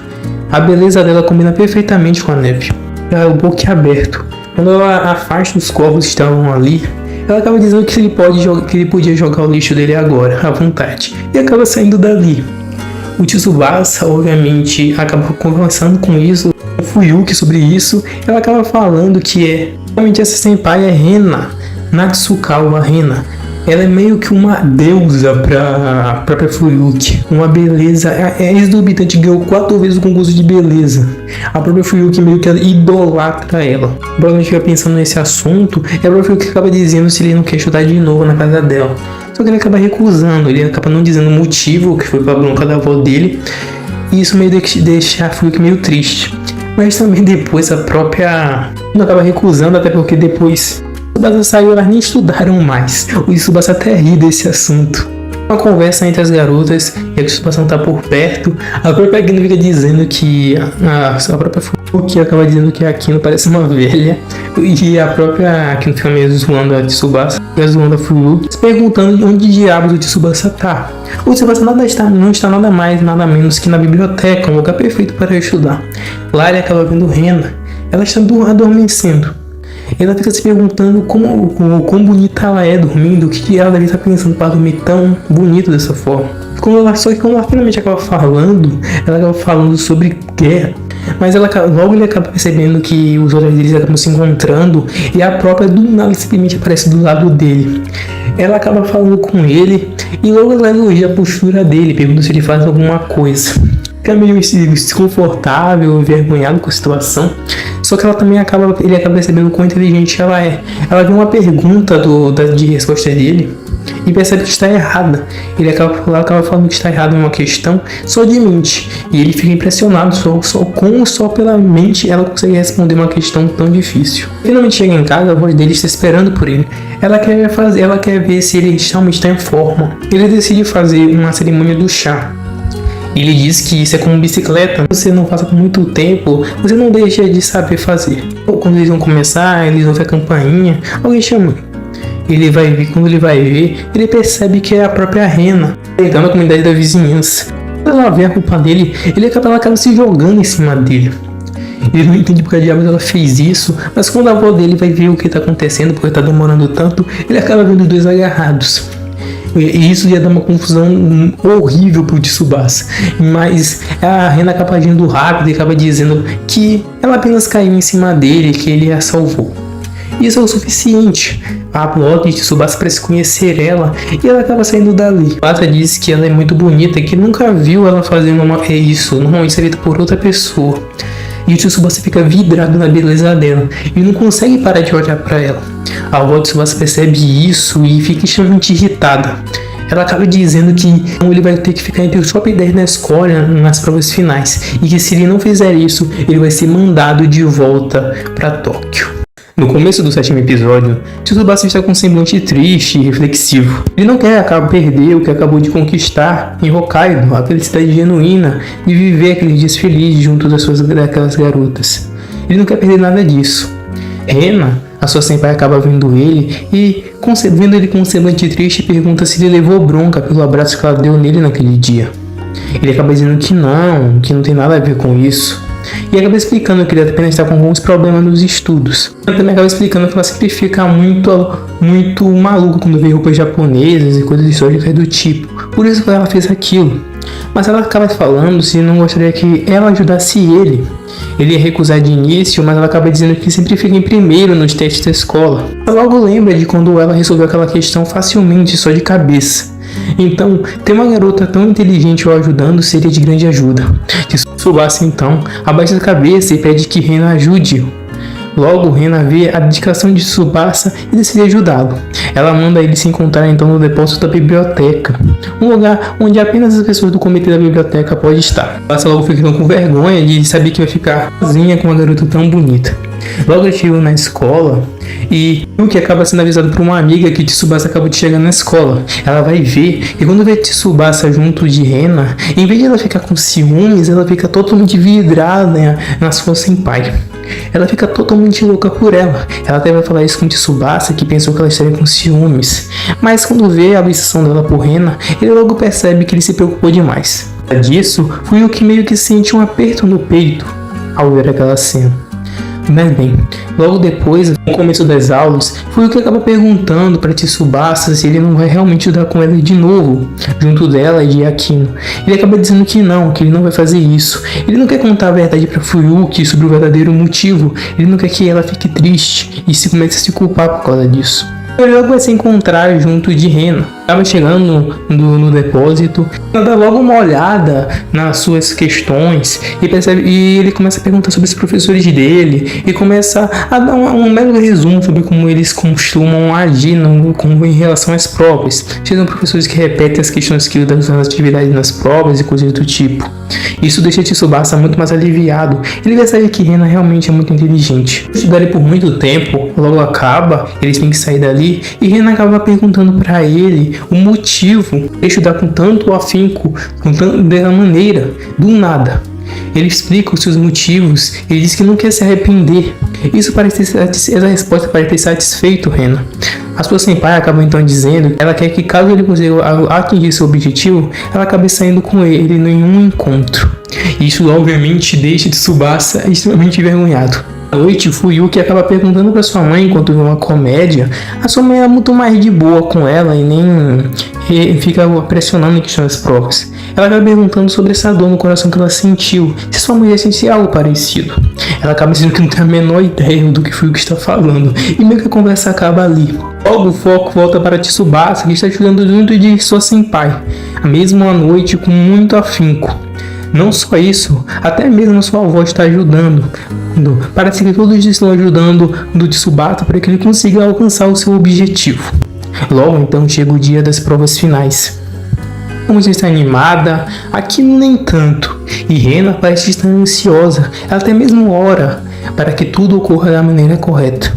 A beleza dela combina perfeitamente com a neve. Ela é o boquiaberto. Quando ela afasta os corvos que estavam ali, ela acaba dizendo que ele podia jogar o lixo dele agora, à vontade, e acaba saindo dali. O Tsubasa, obviamente, acaba conversando com isso, o Fuyuki sobre isso. Ela acaba falando que realmente essa senpai é Rena, Natsukawa Rena. Ela é meio que uma deusa pra própria Fuyuki. Uma beleza, é exorbitante, ganhou 4 vezes o concurso de beleza. A própria Fuyuki meio que idolatra ela. Quando a gente estiver pensando nesse assunto, é a própria Fuyuki acaba dizendo se ele não quer estudar de novo na casa dela. Só que ele acaba recusando, ele acaba não dizendo o motivo, que foi pra bronca da avó dele. E isso meio deixa a Fuyuki meio triste. Mas também depois a própria não acaba recusando, até porque depois o Tsubasa saiu, elas nem estudaram mais. O Tsubasa até ri desse assunto. Uma conversa entre as garotas, e a Tsubasa não tá por perto. A própria Akino fica dizendo que a própria Fuyuki acaba dizendo que a Akino parece uma velha. E a própria Akino fica meio zoando a Tsubasa, fica zoando a Fuyuki, se perguntando de onde diabos o Tsubasa tá. O Tsubasa não está nada mais, nada menos que na biblioteca, um lugar perfeito para estudar. Lá ele acaba vendo Rena. Ela está adormecendo. Ela fica se perguntando quão bonita ela é dormindo, o que ela deve estar pensando para dormir tão bonito dessa forma. Só que quando ela finalmente acaba falando, ela acaba falando sobre guerra. Mas logo ele acaba percebendo que os olhos deles acabam se encontrando e a própria do nada simplesmente aparece do lado dele. Ela acaba falando com ele e logo ela elogia a postura dele, pergunta se ele faz alguma coisa. Fica meio desconfortável, envergonhado com a situação. Só que ele acaba percebendo quão inteligente ela é. Ela vê uma pergunta de resposta dele e percebe que está errada. Ela acaba falando que está errada em uma questão, só de mente. E ele fica impressionado só pela mente ela consegue responder uma questão tão difícil. Finalmente chega em casa, a voz dele está esperando por ele. Ela quer ver se ele realmente está em forma. Ele decide fazer uma cerimônia do chá. Ele diz que isso é como bicicleta, você não faça por muito tempo, você não deixa de saber fazer. Quando eles vão começar, eles vão ver a campainha, alguém chama. Quando ele vai ver, ele percebe que é a própria Rena, entrando na comunidade da vizinhança. Quando ela vê a culpa dele, ela acaba se jogando em cima dele. Ele não entende porque a diabos ela fez isso, mas quando a avó dele vai ver o que está acontecendo, porque está demorando tanto, ele acaba vendo os dois agarrados. E isso ia dar uma confusão horrível pro Tsubasa. Mas a Rena acaba agindo rápido e acaba dizendo que ela apenas caiu em cima dele e que ele a salvou. Isso é o suficiente. A Blood de Tsubasa parece conhecer ela e ela acaba saindo dali. Tsubasa diz que ela é muito bonita e que nunca viu ela fazendo isso. Normalmente isso é feito por outra pessoa. E o Tsubasa fica vidrado na beleza dela e não consegue parar de olhar para ela. A avó de Tsubasa percebe isso e fica extremamente irritada. Ela acaba dizendo que ele vai ter que ficar entre os top 10 na escola nas provas finais e que se ele não fizer isso, ele vai ser mandado de volta para Tóquio. No começo do 7º episódio, Tsubasa está com um semblante triste e reflexivo. Ele não quer perder o que acabou de conquistar em Hokkaido, a felicidade genuína de viver aqueles dias felizes junto daquelas garotas. Ele não quer perder nada disso. Rena, a sua senpai, acaba vendo ele e, vendo ele com um semblante triste, pergunta se ele levou bronca pelo abraço que ela deu nele naquele dia. Ele acaba dizendo que não tem nada a ver com isso. E acaba explicando que ele apenas está com alguns problemas nos estudos. Ele também acaba explicando que ela sempre fica muito maluca quando vê roupas japonesas e coisas históricas do tipo. Por isso que ela fez aquilo. Mas ela acaba falando se não gostaria que ela ajudasse ele. Ele ia recusar de início, mas ela acaba dizendo que sempre fica em primeiro nos testes da escola. Ela logo lembra de quando ela resolveu aquela questão facilmente, só de cabeça. Então, ter uma garota tão inteligente o ajudando seria de grande ajuda. Tsubasa então abaixa a cabeça e pede que Rena ajude-o. Logo, Rena vê a dedicação de Tsubasa e decide ajudá-lo. Ela manda ele se encontrar então no depósito da biblioteca, um lugar onde apenas as pessoas do comitê da biblioteca podem estar. Tsubasa logo fica com vergonha de saber que vai ficar sozinha com uma garota tão bonita. Logo eles chegam na escola e o que acaba sendo avisado por uma amiga que Tsubasa acabou de chegar na escola. Ela vai ver e quando vê Tsubasa junto de Rena, em vez de ela ficar com ciúmes, ela fica totalmente vidrada na sua senpai. Ela fica totalmente louca por ela. Ela até vai falar isso com Tsubasa, que pensou que ela estaria com ciúmes. Mas quando vê a obsessão dela por Rena, ele logo percebe que ele se preocupou demais. Disso, foi o que meio que sente um aperto no peito ao ver aquela cena. Mas bem, logo depois, no começo das aulas, Fuyuki acaba perguntando para Tsubasa se ele não vai realmente estudar com ela de novo, junto dela e de Akino. Ele acaba dizendo que ele não vai fazer isso. Ele não quer contar a verdade para Fuyuki sobre o verdadeiro motivo. Ele não quer que ela fique triste e se comece a se culpar por causa disso. Ele logo vai se encontrar junto de Rena. Acaba chegando no depósito, ela dá logo uma olhada nas suas questões e ele começa a perguntar sobre os professores dele e começa a dar um mero resumo sobre como eles costumam agir em relação às provas. São professores que repetem as questões que das atividades nas provas e coisas do tipo. Isso deixa Tsubasa muito mais aliviado. Ele percebe que Rena realmente é muito inteligente. Estudarem por muito tempo, logo acaba, eles têm que sair dali e Rena acaba perguntando para ele o motivo de estudar com tanto afinco, dessa maneira, do nada. Ele explica os seus motivos, ele diz que não quer se arrepender. Essa resposta parece ter satisfeito Rena. A sua senpai acaba então dizendo que ela quer que, caso ele consiga atingir seu objetivo, ela acabe saindo com ele em um encontro. Isso obviamente deixa Tsubasa extremamente envergonhado. À noite, Fuyuki acaba perguntando para sua mãe enquanto vê uma comédia. A sua mãe é muito mais de boa com ela e nem fica pressionando em questão das provas. Ela acaba perguntando sobre essa dor no coração que ela sentiu, se sua mãe já sentia algo parecido. Ela acaba dizendo que não tem a menor ideia do que Fuyuki está falando, e meio que a conversa acaba ali. Logo o foco volta para Tsubasa, que está estudando junto de sua senpai, a mesma noite com muito afinco. Não só isso, até mesmo sua avó está ajudando. Parece que todos estão ajudando do Tsubasa para que ele consiga alcançar o seu objetivo. Logo então chega o dia das provas finais. Como você está animada, Akino nem tanto, e Rena parece estar ansiosa, ela até mesmo ora para que tudo ocorra da maneira correta.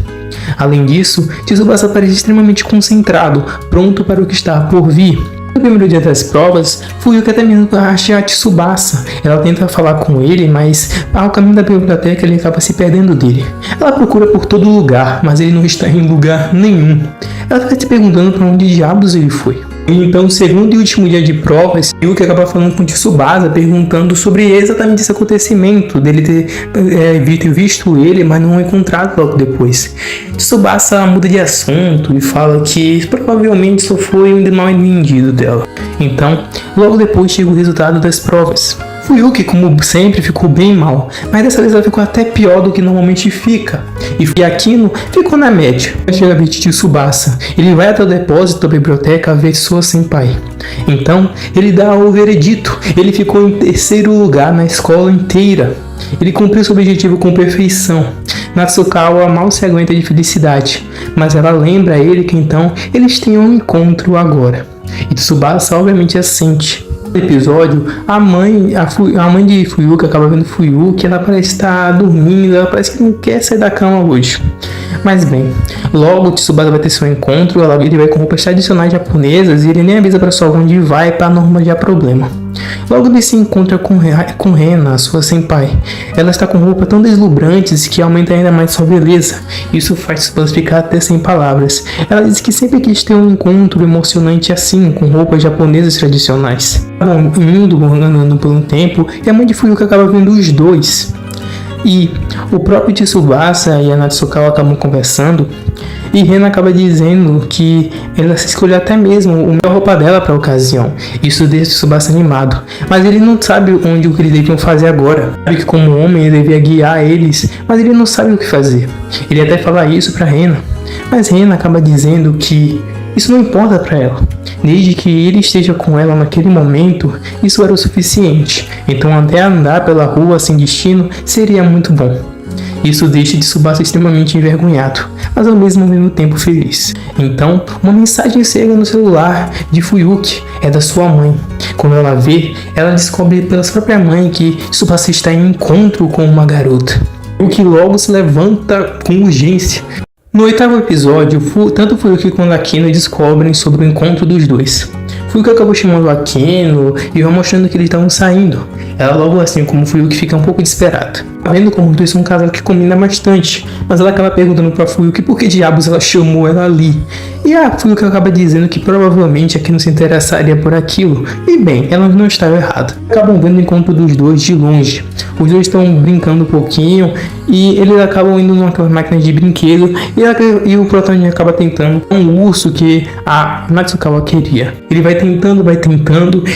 Além disso, Tsubasa parece extremamente concentrado, pronto para o que está por vir. No primeiro dia das provas, Fuyuki até mesmo acha Tsubasa. Ela tenta falar com ele, mas ao caminho da biblioteca ele acaba se perdendo dele. Ela procura por todo lugar, mas ele não está em lugar nenhum. Ela fica se perguntando para onde diabos ele foi. Então, no segundo e último dia de provas, Fuyuki acaba falando com Tsubasa, perguntando sobre exatamente esse acontecimento, dele ter visto ele, mas não encontrado logo depois. Tsubasa muda de assunto e fala que provavelmente só foi um mal entendido dela. Então, logo depois chega o resultado das provas. Fuyuki, como sempre, ficou bem mal, mas dessa vez ela ficou até pior do que normalmente fica. E Akino ficou na média. Chega a ver Tsubasa. Ele vai até o depósito da biblioteca ver sua senpai. Então, ele dá o veredito. Ele ficou em terceiro lugar na escola inteira. Ele cumpriu seu objetivo com perfeição. Natsukawa mal se aguenta de felicidade, mas ela lembra a ele que então eles têm um encontro agora. E Tsubasa obviamente assente. No episódio, a mãe de Fuyuki acaba vendo Fuyuki, ela parece estar dormindo, ela parece que não quer sair da cama hoje. Mas bem, logo Tsubasa vai ter seu encontro, ele vai com roupas tradicionais japonesas e ele nem avisa para sua onde vai para não arranjar problema. Logo ele se encontra com Rena, sua senpai. Ela está com roupas tão deslumbrantes que aumenta ainda mais sua beleza. Isso faz Tsubasa ficar até sem palavras. Ela diz que sempre quis ter um encontro emocionante assim, com roupas japonesas tradicionais. Indo por um tempo, e a mãe de Fuyuki acaba vendo os dois. E o próprio Tsubasa e a Natsukawa acabam conversando. E Rena acaba dizendo que ela se escolheu até mesmo a melhor roupa dela para a ocasião. Isso deixa Tsubasa animado. Mas ele não sabe onde o que eles deviam fazer agora. Sabe que como homem ele devia guiar eles, mas ele não sabe o que fazer. Ele até fala isso para Rena. Mas Rena acaba dizendo que isso não importa para ela. Desde que ele esteja com ela naquele momento, isso era o suficiente. Então até andar pela rua sem destino seria muito bom. Isso deixa Tsubasa extremamente envergonhado, mas ao mesmo tempo feliz. Então, uma mensagem chega no celular de Fuyuki, é da sua mãe. Quando ela vê, ela descobre pela sua própria mãe que Tsubasa está em encontro com uma garota. Fuyuki logo se levanta com urgência. No oitavo episódio, tanto Fuyuki quanto Akino descobrem sobre o encontro dos dois. Fuyuki acabou chamando Akino e vai mostrando que eles estavam saindo. Ela logo assim como Fuyuki fica um pouco desesperada. Vendo como dois são um casal que combina bastante, mas ela acaba perguntando pra Fuyuki por que diabos ela chamou ela ali. E a Fuyuki acaba dizendo que provavelmente aqui não se interessaria por aquilo. E bem, ela não estava errada. Acabam vendo o encontro dos dois de longe. Os dois estão brincando um pouquinho e eles acabam indo numa máquina de brinquedo e o protagonista acaba tentando um urso que a Natsukawa queria. Ele vai tentando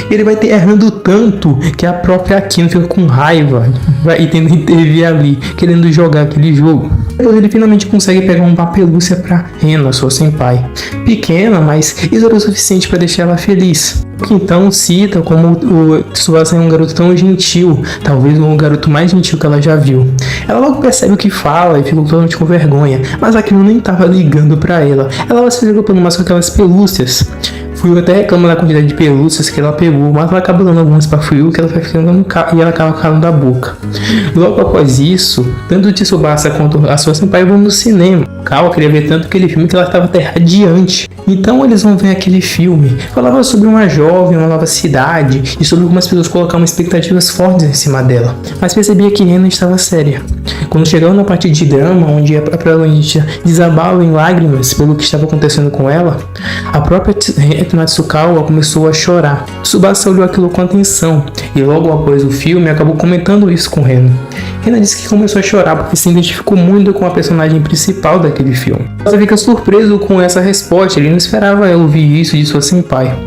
e ele vai errando tanto que a própria Akino fica com raiva e tenta intervir ali, querendo jogar aquele jogo. Depois ele finalmente consegue pegar uma pelúcia pra Rena, sua senpai. Pequena, mas isso era o suficiente para deixar ela feliz. Então cita como o Tsubasa é um garoto tão gentil, talvez o garoto mais gentil que ela já viu. Ela logo percebe o que fala e fica totalmente com vergonha, mas aquilo nem estava ligando pra ela. Ela vai se preocupando mais com aquelas pelúcias. Fuyuki até reclama da quantidade de pelúcias que ela pegou, mas ela acaba dando algumas pra Fuyuki e ela vai ficando e ela acaba calando a boca. Logo após isso, tanto o Tsubasa quanto a sua senpai vão no cinema. Kawa queria ver tanto aquele filme que ela estava até radiante. Então eles vão ver aquele filme. Falava sobre uma jovem, uma nova cidade e sobre algumas pessoas colocavam expectativas fortes em cima dela. Mas percebia que Rena estava séria. Quando chegaram na parte de drama, onde a protagonista desabava em lágrimas pelo que estava acontecendo com ela, a própria Natsukawa começou a chorar. Tsubasa olhou aquilo com atenção e logo após o filme acabou comentando isso com Rena. Rena disse que começou a chorar porque se identificou muito com a personagem principal daquele filme. Você fica surpreso com essa resposta, ele não esperava ouvir isso de sua senpai.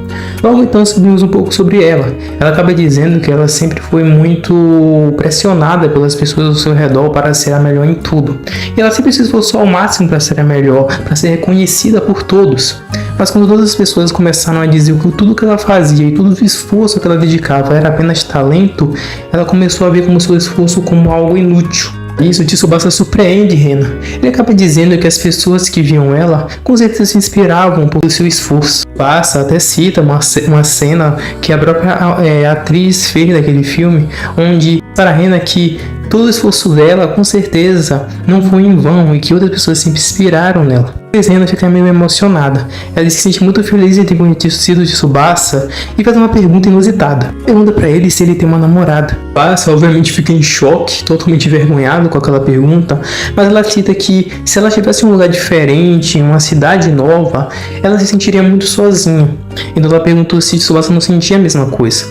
Logo então subimos um pouco sobre ela. Ela acaba dizendo que ela sempre foi muito pressionada pelas pessoas ao seu redor para ser a melhor em tudo. E ela sempre se esforçou ao máximo para ser a melhor, para ser reconhecida por todos. Mas quando todas as pessoas começaram a dizer que tudo que ela fazia e todo o esforço que ela dedicava era apenas talento, ela começou a ver como seu esforço como algo inútil. Isso, Tsubasa surpreende Rena. Ele acaba dizendo que as pessoas que viam ela com certeza se inspiravam pelo seu esforço. Tsubasa até cita uma cena que a própria atriz fez daquele filme, onde para Rena que todo o esforço dela com certeza não foi em vão e que outras pessoas se inspiraram nela. Rena fica meio emocionada. Ela diz que se sente muito feliz em ter conhecido Tsubasa e faz uma pergunta inusitada. Pergunta pra ele se ele tem uma namorada. Tsubasa obviamente fica em choque, totalmente envergonhado com aquela pergunta, mas ela cita que se ela estivesse em um lugar diferente, em uma cidade nova, ela se sentiria muito sozinha. Então ela perguntou se Tsubasa não sentia a mesma coisa.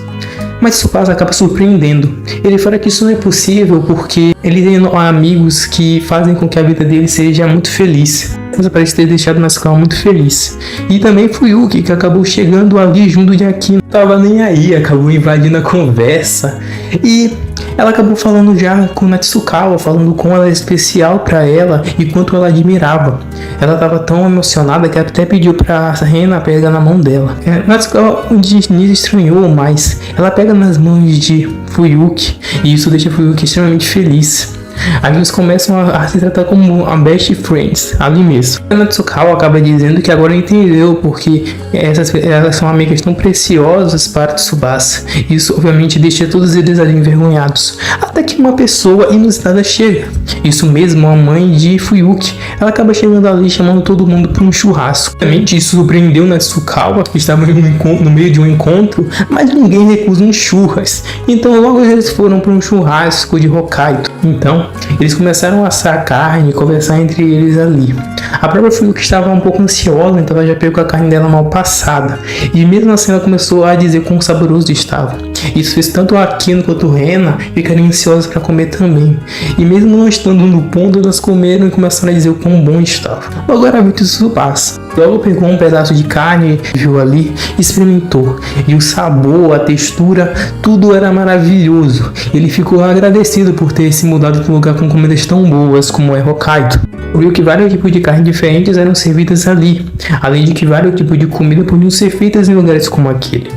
Mas Tsubasa acaba surpreendendo. Ele fala que isso não é possível porque ele tem amigos que fazem com que a vida dele seja muito feliz. Mas parece ter deixado Natsukawa muito feliz. E também Fuyuki, que acabou chegando ali junto de Akino. Não tava nem aí, acabou invadindo a conversa. E ela acabou falando já com Natsukawa, falando como ela é especial para ela e quanto ela admirava. Ela estava tão emocionada que até pediu para Rena pegar na mão dela. Natsukawa de início estranhou, mas ela pega nas mãos de Fuyuki e isso deixa Fuyuki extremamente feliz. Aí eles começam a se tratar como a best friends, ali mesmo. A Natsukawa acaba dizendo que agora entendeu porque elas são amigas tão preciosas para Tsubasa. Isso obviamente deixa todos eles ali envergonhados. Até que uma pessoa inusitada chega. Isso mesmo, a mãe de Fuyuki. Ela acaba chegando ali chamando todo mundo para um churrasco. Obviamente isso surpreendeu Natsukawa, que estava no meio de um encontro, mas ninguém recusa um churras. Então logo eles foram para um churrasco de Hokkaido. Então eles começaram a assar a carne e conversar entre eles ali. A própria Fuyuki estava um pouco ansiosa, então ela já pegou a carne dela mal passada. E mesmo assim ela começou a dizer quão saboroso estava. Isso fez tanto a Akino quanto a Rena ficarem ansiosas para comer também. E mesmo não estando no ponto, elas comeram e começaram a dizer o quão bom estava. Agora viu que isso passa. Logo pegou um pedaço de carne, viu ali, experimentou. E o sabor, a textura, tudo era maravilhoso. Ele ficou agradecido por ter se mudado para um lugar com comidas tão boas como é Hokkaido. Viu que vários tipos de carne diferentes eram servidas ali, além de que vários tipos de comida podiam ser feitas em lugares como aquele.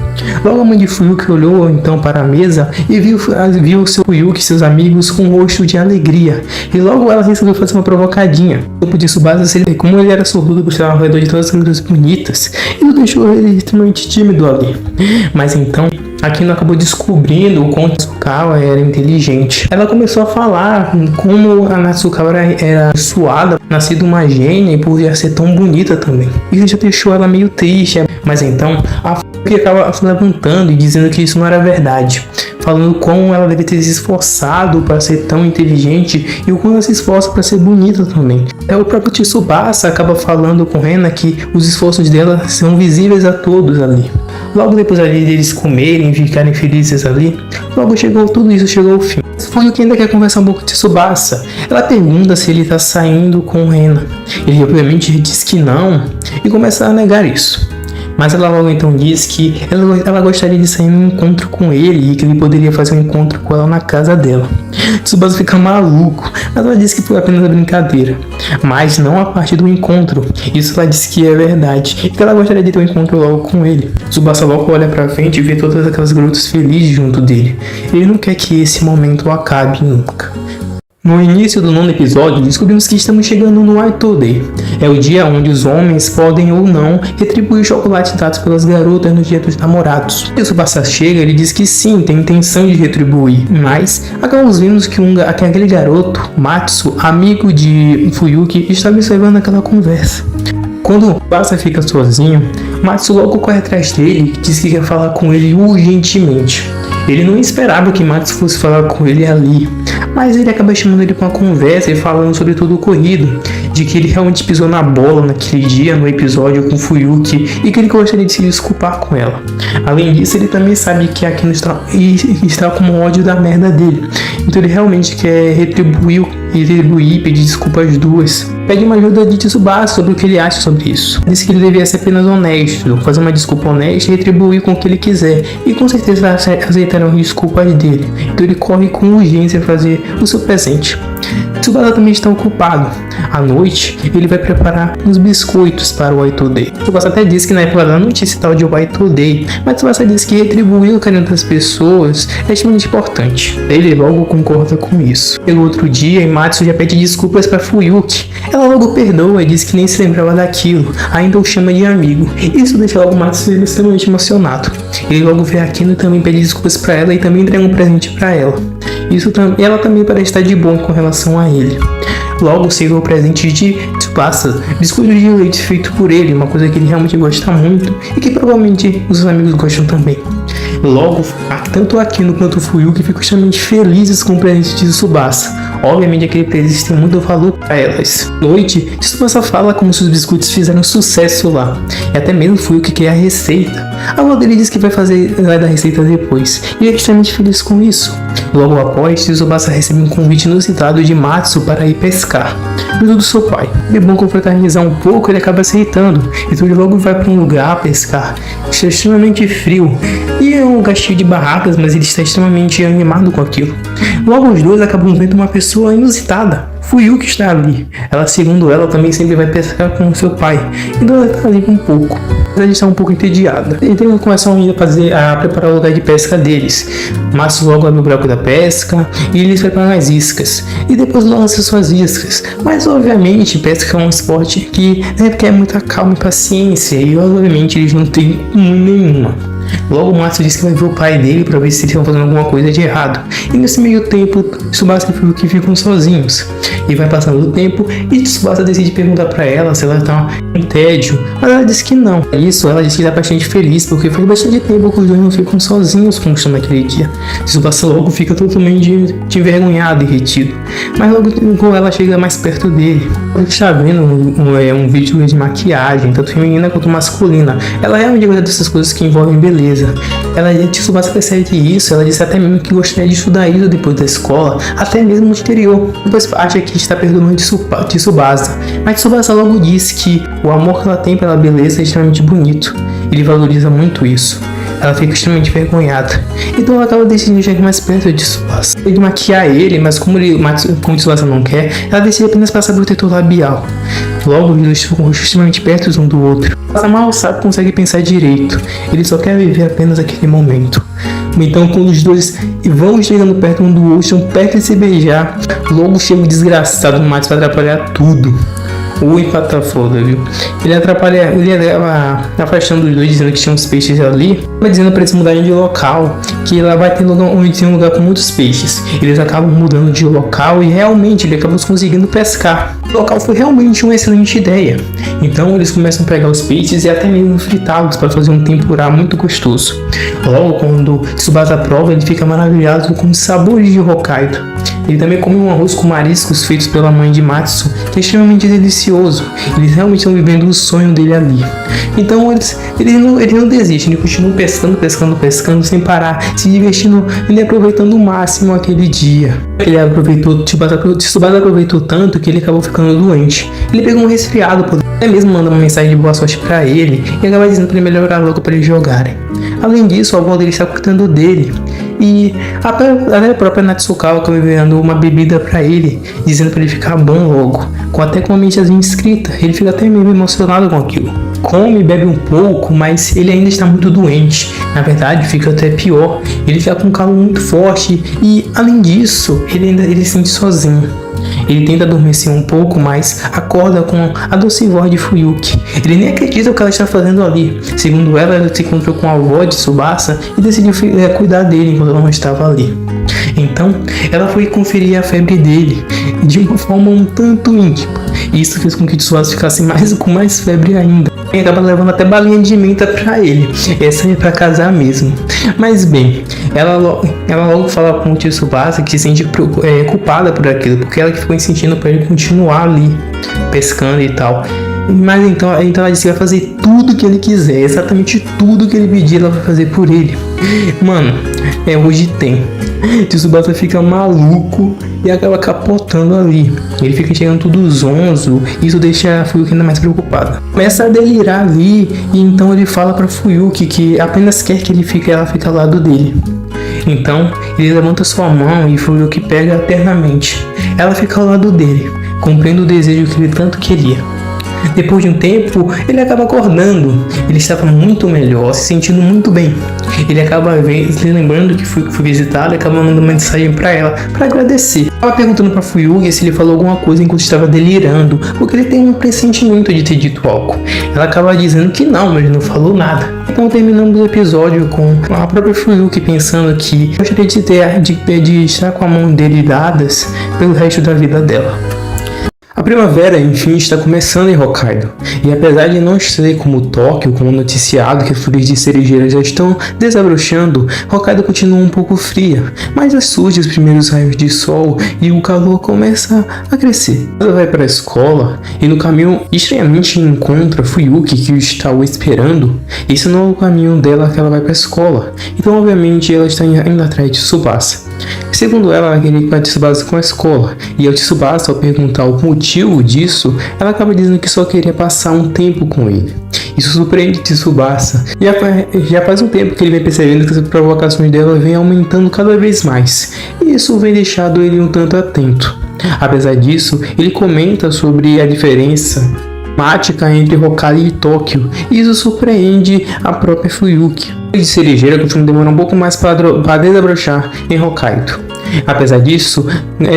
Logo a mãe de Fuyuki olhou então para a mesa e viu seu Fuyuki e seus amigos com um rosto de alegria. E logo ela resolveu fazer uma provocadinha. O grupo de Tsubasa, como ele era sortudo por estar ao redor de todas as coisas bonitas, isso deixou ele extremamente tímido ali. Mas então Akino acabou descobrindo o quanto Natsukawa era inteligente. Ela começou a falar como a Natsukawa era suada, nascida uma gênia e por ser tão bonita também. Isso já deixou ela meio triste, mas então a Fuyuki acaba se levantando e dizendo que isso não era verdade, falando como ela deve ter se esforçado para ser tão inteligente e o quanto ela se esforça para ser bonita também. O próprio Tsubasa acaba falando com Rena que os esforços dela são visíveis a todos ali. Logo depois ali deles comerem e ficarem felizes ali, logo tudo isso chegou ao fim. Fuyuki ainda quer conversar um pouco com Tsubasa. Ela pergunta se ele está saindo com Rena. Ele obviamente diz que não e começa a negar isso. Mas ela logo então diz que ela gostaria de sair num encontro com ele e que ele poderia fazer um encontro com ela na casa dela. Tsubasa fica maluco, mas ela diz que foi apenas brincadeira, mas não a parte do encontro. Isso ela diz que é verdade e que ela gostaria de ter um encontro logo com ele. Tsubasa logo olha pra frente e vê todas aquelas garotas felizes junto dele. Ele não quer que esse momento acabe nunca. No início do 9º episódio, descobrimos que estamos chegando no White Day. É o dia onde os homens podem ou não retribuir chocolate dados pelas garotas no dia dos namorados. E o Tsubasa chega, ele diz que sim, tem intenção de retribuir, mas acabamos vendo que aquele garoto, Matsu, amigo de Fuyuki, está observando aquela conversa. Quando o Tsubasa fica sozinho, Matsu logo corre atrás dele e diz que quer falar com ele urgentemente. Ele não esperava que Matsu fosse falar com ele ali, mas ele acaba chamando ele para uma conversa e falando sobre todo o ocorrido, de que ele realmente pisou na bola naquele dia no episódio com Fuyuki e que ele gostaria de se desculpar com ela. Além disso, ele também sabe que Akino está com ódio da merda dele, então ele realmente quer retribuir e pedir desculpas às duas. Pede uma ajuda de Tsubasa sobre o que ele acha sobre isso. Diz que ele deveria ser apenas honesto, fazer uma desculpa honesta e retribuir com o que ele quiser, e com certeza aceitarão as desculpas dele. Então ele corre com urgência fazer o seu presente. Tsubasa também está ocupado. À noite, ele vai preparar uns biscoitos para o White Day. Tsubasa até diz que na época da notícia tal de White Day, mas Tsubasa diz que retribuir o carinho das pessoas é extremamente importante. Ele logo concorda com isso. Pelo outro dia, Matsu já pede desculpas para Fuyuki. Ela logo perdoa e diz que nem se lembrava daquilo, ainda o chama de amigo. Isso deixa logo Matsu extremamente emocionado. Ele logo vê Akino e também pede desculpas para ela e também entrega um presente para ela. Ela também parece estar de bom com relação a ele. Logo chegou o presente de Tsubasa, biscoito de leite feito por ele, uma coisa que ele realmente gosta muito e que provavelmente os amigos gostam também. Logo, tanto Akino quanto Fuyuki ficam extremamente felizes com o presente de Tsubasa. Obviamente aquele presente tem muito valor para elas. Noite, Tsubasa fala como se os biscoitos fizeram sucesso lá, e até mesmo Fuyuki quer a receita. A avó dele diz que vai dar a receita depois, e é extremamente feliz com isso. Logo após, Tsubasa recebe um convite inusitado de Matsu para ir pescar, junto do seu pai. É bom confraternizar um pouco, ele acaba aceitando, então ele logo vai para um lugar pescar. Está extremamente frio, e é um lugar cheio de barracas, mas ele está extremamente animado com aquilo. Logo os dois acabam vendo uma pessoa inusitada. Fuyuki está ali. Ela, segundo ela, também sempre vai pescar com seu pai. Então ela está ali um pouco. Ela está um pouco entediada. Então eles começam a preparar o lugar de pesca deles. Matsu logo abre o buraco da pesca e eles preparam as iscas. E depois lançam suas iscas. Mas obviamente pesca é um esporte que requer muita calma e paciência. E obviamente eles não têm nenhuma. Logo o Matsu diz que vai ver o pai dele para ver se eles estão fazendo alguma coisa de errado. E nesse meio tempo, Tsubasa e Fuyuki ficam sozinhos. E vai passando o tempo e Tsubasa decide perguntar para ela se ela tá em tédio. Mas ela diz que não. Isso, ela diz que tá bastante feliz porque faz bastante tempo que os dois não ficam sozinhos como estão naquele dia. Tsubasa logo fica totalmente envergonhado e retido. Mas logo quando ela chega mais perto dele, a gente está vendo um vídeo de maquiagem, tanto feminina quanto masculina. Ela realmente gosta dessas coisas que envolvem beleza. Tsubasa percebe isso, ela disse até mesmo que gostaria de estudar isso depois da escola, até mesmo no exterior. Depois acha que está perdoando Tsubasa, mas Tsubasa logo disse que o amor que ela tem pela beleza é extremamente bonito. Ele valoriza muito isso. Ela fica extremamente envergonhada. Então ela acaba decidindo chegar mais perto de Tsubasa. Ele maquiar ele, mas como Tsubasa não quer, ela decide apenas passar protetor labial. Logo eles ficam extremamente perto um do outro. Tsubasa mal sabe consegue pensar direito. Ele só quer viver apenas aquele momento. Então quando os dois vão chegando perto um do outro, estão perto de se beijar, logo chega o desgraçado Matsu para atrapalhar tudo. o empata-foda, viu? Ele acaba afastando os dois, dizendo que tinha uns peixes ali, mas dizendo para eles mudarem de local, que lá vai ter um lugar com muitos peixes. Eles acabam mudando de local e realmente ele acaba conseguindo pescar. O local foi realmente uma excelente ideia. Então eles começam a pegar os peixes e até mesmo fritá-los para fazer um tempurá muito gostoso. Logo, quando Tsubasa prova, ele fica maravilhado com os sabores de Hokkaido. Ele também come um arroz com mariscos feitos pela mãe de Matsu, que é extremamente delicioso. Eles realmente estão vivendo o sonho dele ali. Então eles não desistem, eles continuam pescando sem parar, se divertindo e aproveitando o máximo aquele dia. Tsubasa aproveitou tanto que ele acabou ficando doente. Ele pegou um resfriado, até mesmo manda uma mensagem de boa sorte pra ele e acaba dizendo pra ele melhorar logo para eles jogarem. Além disso, a avó dele está cuidando dele. E até a própria Natsukawa acaba enviando uma bebida pra ele, dizendo pra ele ficar bom logo, até com a mentiazinha escrita. Ele fica até meio emocionado com aquilo. Come, bebe um pouco, mas ele ainda está muito doente. Na verdade, fica até pior. Ele fica com um calor muito forte e, além disso, ele se sente sozinho. Ele tenta adormecer um pouco, mas acorda com a doce voz de Fuyuki. Ele nem acredita o que ela está fazendo ali. Segundo ela se encontrou com a avó de Tsubasa e decidiu cuidar dele enquanto ela não estava ali. Então, ela foi conferir a febre dele de uma forma um tanto íntima. Isso fez com que Tsubasa ficasse com mais febre ainda. E acaba levando até balinha de menta pra ele. Essa é pra casar mesmo. Mas bem, ela logo fala com o Tsubasa que se sente culpada por aquilo, porque ela que ficou insistindo pra ele continuar ali, pescando e tal. Mas então ela disse que vai fazer tudo que ele quiser, exatamente tudo que ele pedir ela vai fazer por ele. Mano, hoje tem. Tsubasa fica maluco e acaba capotando ali. Ele fica chegando tudo zonzo, isso deixa a Fuyuki ainda mais preocupada. Começa a delirar ali e então ele fala pra Fuyuki que apenas quer que ela fique ao lado dele. Então ele levanta sua mão e Fuyuki pega eternamente. Ela fica ao lado dele, cumprindo o desejo que ele tanto queria. Depois de um tempo, ele acaba acordando. Ele estava muito melhor, se sentindo muito bem. Ele acaba lembrando que foi visitá-la e acaba mandando uma mensagem para ela, para agradecer. Ela perguntando para Fuyuki se ele falou alguma coisa enquanto estava delirando, porque ele tem um pressentimento de ter dito algo. Ela acaba dizendo que não, mas ele não falou nada. Então terminamos o episódio com a própria Fuyuki pensando que gostaria de estar com a mão dele dadas pelo resto da vida dela. A primavera, enfim, está começando em Hokkaido, e apesar de não ser como Tóquio, como noticiado que as flores de cerejeira já estão desabrochando, Hokkaido continua um pouco fria, mas já surgem os primeiros raios de sol e o calor começa a crescer. Ela vai para a escola e no caminho estranhamente encontra Fuyuki, que está o esperando. Esse não é o caminho dela que ela vai para a escola, então obviamente ela está indo atrás de Tsubasa. Segundo ela queria ir para Tsubasa com a escola, e ao Tsubasa, ao perguntar o motivo disso, ela acaba dizendo que só queria passar um tempo com ele. Isso surpreende Tsubasa, e já faz um tempo que ele vem percebendo que as provocações dela vêm aumentando cada vez mais, e isso vem deixando ele um tanto atento. Apesar disso, ele comenta sobre a diferença climática entre Hokkaido e Tóquio, e isso surpreende a própria Fuyuki. De cerejeira costuma demorar um pouco mais para desabrochar em Hokkaido. Apesar disso,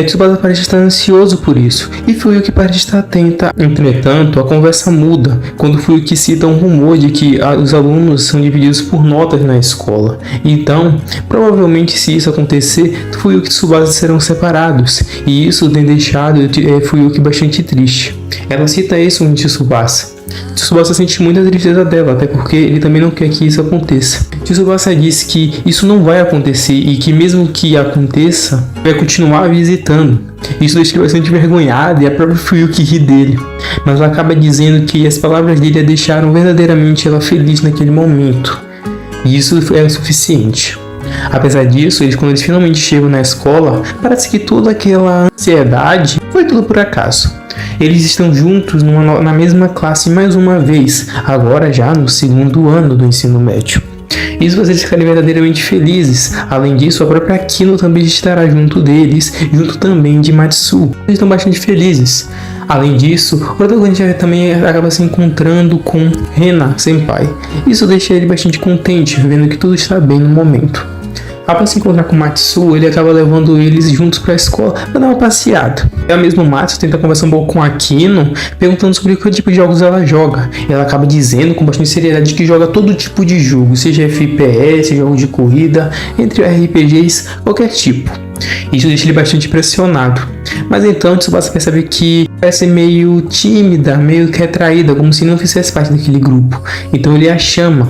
Tsubasa parece estar ansioso por isso, e Fuyuki parece estar atenta. Entretanto, a conversa muda quando Fuyuki cita um rumor de que os alunos são divididos por notas na escola. Então, provavelmente se isso acontecer, Fuyuki e Tsubasa serão separados, e isso tem deixado Fuyuki bastante triste. Ela cita isso em Tsubasa. Tsubasa sente muita tristeza dela, até porque ele também não quer que isso aconteça. Tsubasa diz que isso não vai acontecer e que mesmo que aconteça, vai continuar visitando. Isso deixa ele bastante envergonhado e a própria Fuyuki ri dele. Mas ela acaba dizendo que as palavras dele a deixaram verdadeiramente ela feliz naquele momento. E isso é o suficiente. Apesar disso, quando eles finalmente chegam na escola, parece que toda aquela ansiedade foi tudo por acaso. Eles estão juntos na mesma classe mais uma vez, agora já no segundo ano do ensino médio. Isso faz eles ficarem verdadeiramente felizes. Além disso, a própria Kino também estará junto deles, junto também de Matsu. Eles estão bastante felizes. Além disso, o protagonista também acaba se encontrando com Rena Senpai. Isso deixa ele bastante contente, vendo que tudo está bem no momento. Após se encontrar com o Matsu, ele acaba levando eles juntos para a escola para dar uma passeada. E a mesma Matsu tenta conversar um pouco com a Akino, perguntando sobre que tipo de jogos ela joga. Ela acaba dizendo com bastante seriedade que joga todo tipo de jogo, seja FPS, jogo de corrida, entre RPGs, qualquer tipo. Isso deixa ele bastante impressionado. Mas então Tsubasa percebe que parece meio tímida, meio que retraída, como se não fizesse parte daquele grupo. Então ele a chama.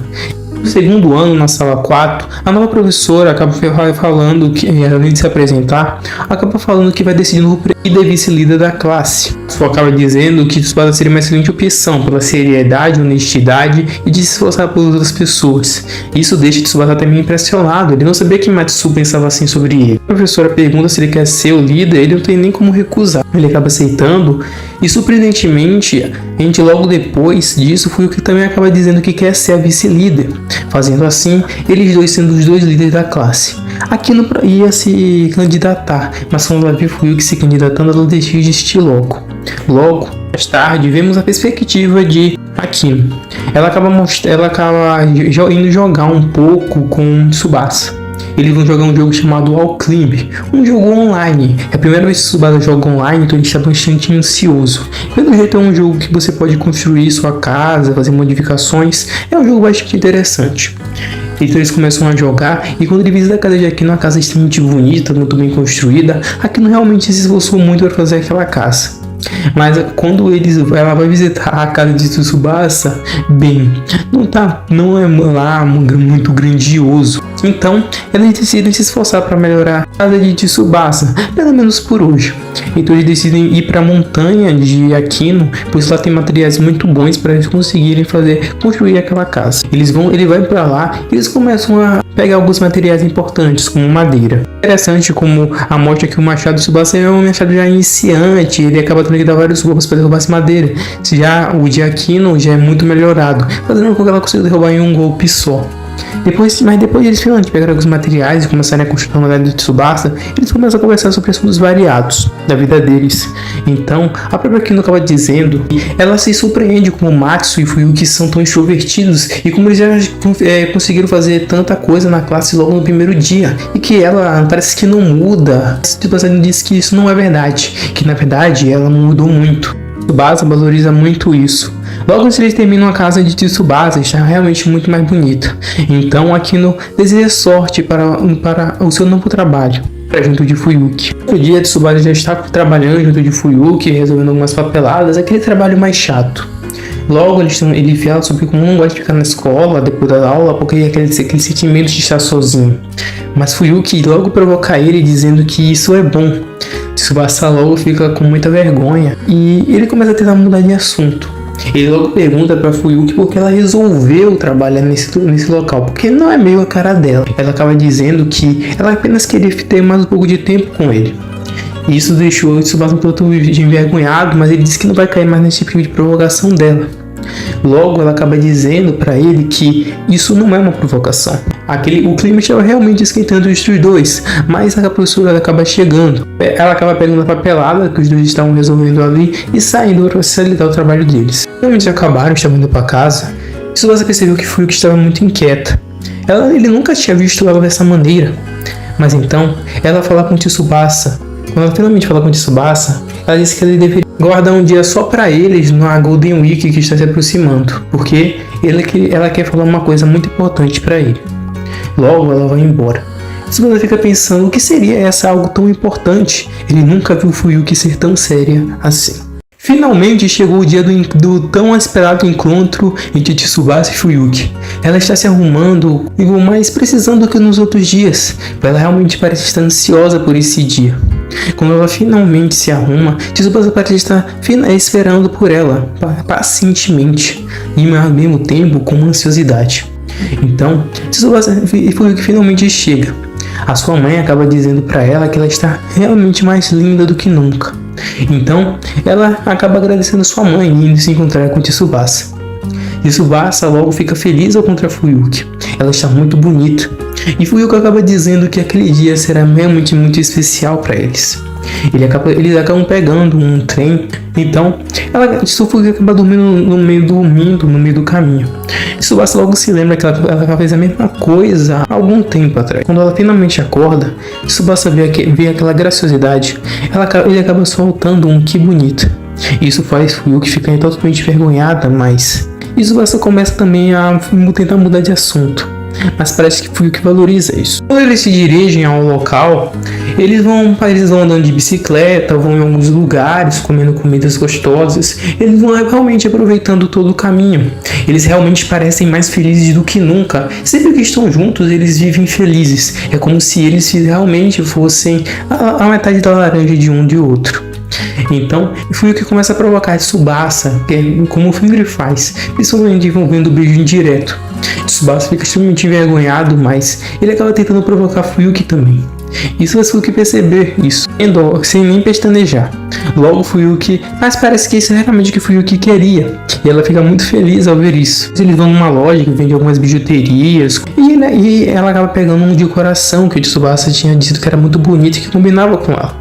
No segundo ano, na sala 4, a nova professora acaba falando que, além de se apresentar, acaba falando que vai decidir no e da vice-líder da classe. Só acaba dizendo que Tsubasa seria uma excelente opção pela seriedade, honestidade e de se esforçar por outras pessoas. Isso deixa Tsubasa até meio impressionado, ele não sabia que Matsu pensava assim sobre ele. A professora pergunta se ele quer ser o líder, ele não tem nem como recusar. Ele acaba aceitando e, surpreendentemente, a gente logo depois disso foi o que também acaba dizendo que quer ser a vice-líder. Fazendo assim, eles dois sendo os dois líderes da classe. Akino ia se candidatar, mas quando ela viu Fuyuki se candidatando, ela decidiu desistir logo. Logo, mais tarde, vemos a perspectiva de Akino. Ela acaba indo jogar um pouco com Tsubasa. Eles vão jogar um jogo chamado Wall Climb, um jogo online. É a primeira vez que Tsubasa joga online, então ele está bastante ansioso. Pelo jeito é um jogo que você pode construir sua casa, fazer modificações. É um jogo bastante interessante. Então eles começam a jogar e quando ele visita a casa de Akino, uma casa extremamente bonita, muito bem construída, Akino realmente se esforçou muito para fazer aquela casa. Mas quando ela vai visitar a casa de Tsubasa, bem, não é lá muito grandioso. Então, eles decidem se esforçar para melhorar a casa de Tsubasa, pelo menos por hoje. Então eles decidem ir para a montanha de Akino, pois lá tem materiais muito bons para eles conseguirem construir aquela casa. Ele vai para lá e eles começam a pegar alguns materiais importantes, como madeira. Interessante como a mostra que o machado de Tsubasa é um machado já iniciante, ele acaba tendo que dar vários golpes para derrubar essa madeira. Já o de Akino já é muito melhorado, fazendo com que ela consiga derrubar em um golpe só. Depois eles finalmente pegaram alguns materiais e começaram a construir a modalidade de Tsubasa, eles começam a conversar sobre assuntos variados da vida deles. Então, a própria Akino acaba dizendo que ela se surpreende como Matsu e Fuyuki são tão extrovertidos e como eles já conseguiram fazer tanta coisa na classe logo no primeiro dia, e que ela parece que não muda. Tsubasa diz que isso não é verdade, que na verdade ela não mudou muito. Tsubasa valoriza muito isso. Logo eles terminam a casa de Tsubasa, está realmente muito mais bonita. Então Akino deseja sorte para o seu novo trabalho, junto de Fuyuki. No dia, Tsubasa já está trabalhando junto de Fuyuki, resolvendo algumas papeladas, aquele trabalho mais chato. Logo ele fala sobre como não gosta de ficar na escola depois da aula, porque é aquele sentimento de estar sozinho. Mas Fuyuki logo provoca ele dizendo que isso é bom. Tsubasa logo fica com muita vergonha e ele começa a tentar mudar de assunto. Ele logo pergunta para Fuyuki por que ela resolveu trabalhar nesse local, porque não é meio a cara dela. Ela acaba dizendo que ela apenas queria ter mais um pouco de tempo com ele. Isso deixou o Tsubasa um pouco envergonhado, mas ele diz que não vai cair mais nesse tipo de provocação dela. Logo ela acaba dizendo para ele que isso não é uma provocação. O clima estava realmente esquentando entre os dois, mas a professora acaba chegando. Ela acaba pegando a papelada que os dois estavam resolvendo ali e saindo para facilitar o trabalho deles. Quando eles acabaram, estavam indo para casa, Tsubasa percebeu que Fuyuki estava muito inquieta. Ele nunca tinha visto ela dessa maneira. Mas então, ela fala com Tsubasa. Quando ela finalmente fala com Tsubasa, ela disse que ele deveria guardar um dia só para eles na Golden Week que está se aproximando, porque ela quer falar uma coisa muito importante para ele. Logo ela vai embora. Tsubasa fica pensando o que seria algo tão importante. Ele nunca viu Fuyuki ser tão séria assim. Finalmente chegou o dia do tão esperado encontro entre Tsubasa e Fuyuki. Ela está se arrumando, mais precisando do que nos outros dias. Ela realmente parece estar ansiosa por esse dia. Quando ela finalmente se arruma, Tsubasa parece estar esperando por ela, pacientemente, e ao mesmo tempo com ansiosidade. Então, Tsubasa e Fuyuki finalmente chega. A sua mãe acaba dizendo para ela que ela está realmente mais linda do que nunca. Então, ela acaba agradecendo sua mãe e indo se encontrar com Tsubasa. Tsubasa logo fica feliz ao encontrar Fuyuki. Ela está muito bonita. E Fuyuki acaba dizendo que aquele dia será realmente muito especial para eles. Eles acabam pegando um trem, então Tsufuyuki acaba dormindo no meio do caminho. Tsubasa logo se lembra que ela fez a mesma coisa há algum tempo atrás. Quando ela finalmente acorda, Tsubasa vê aquela graciosidade, ele acaba soltando um "que bonita". Isso faz Fuyuki ficar totalmente envergonhada, mas Tsubasa começa também a tentar mudar de assunto. Mas parece que Fuyuki valoriza isso. Quando eles se dirigem ao local, eles vão andando de bicicleta, vão em alguns lugares, comendo comidas gostosas. Eles vão realmente aproveitando todo o caminho. Eles realmente parecem mais felizes do que nunca. Sempre que estão juntos, eles vivem felizes. É como se eles realmente fossem a metade da laranja de um de outro. Então, Fuyuki começa a provocar Tsubasa, como o Fingri faz, principalmente envolvendo o beijo indireto. Tsubasa fica extremamente envergonhado, mas ele acaba tentando provocar Fuyuki também. Isso faz Fuyuki perceber isso, sem nem pestanejar. Logo Fuyuki, mas parece que isso é realmente o que Fuyuki queria, e ela fica muito feliz ao ver isso. Eles vão numa loja que vende algumas bijuterias, e ela acaba pegando um de coração que o Tsubasa tinha dito que era muito bonito e que combinava com ela.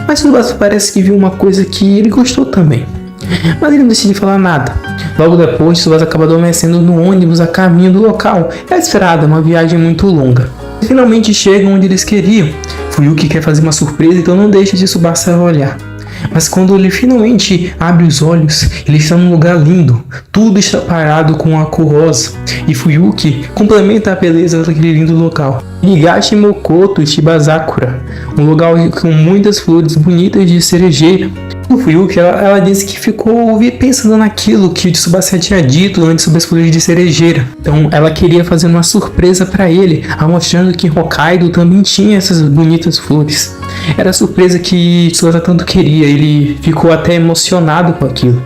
Mas Tsubasa parece que viu uma coisa que ele gostou também, mas ele não decide falar nada. Logo depois, Tsubasa acaba adormecendo no ônibus a caminho do local. É esperada, uma viagem muito longa. Finalmente chegam onde eles queriam. Fuyuki quer fazer uma surpresa, então não deixa de Tsubasa olhar. Mas quando ele finalmente abre os olhos, ele está num lugar lindo. Tudo está parado com a cor rosa. E Fuyuki complementa a beleza daquele lindo local. Higashi Mokoto Shibazakura, um lugar com muitas flores bonitas de cerejeira. O Fuyuki, ela disse que ficou pensando naquilo que o Tsubasa tinha dito antes sobre as flores de cerejeira. Então ela queria fazer uma surpresa para ele, mostrando que Hokkaido também tinha essas bonitas flores. Era a surpresa que Tsubasa tanto queria, ele ficou até emocionado com aquilo.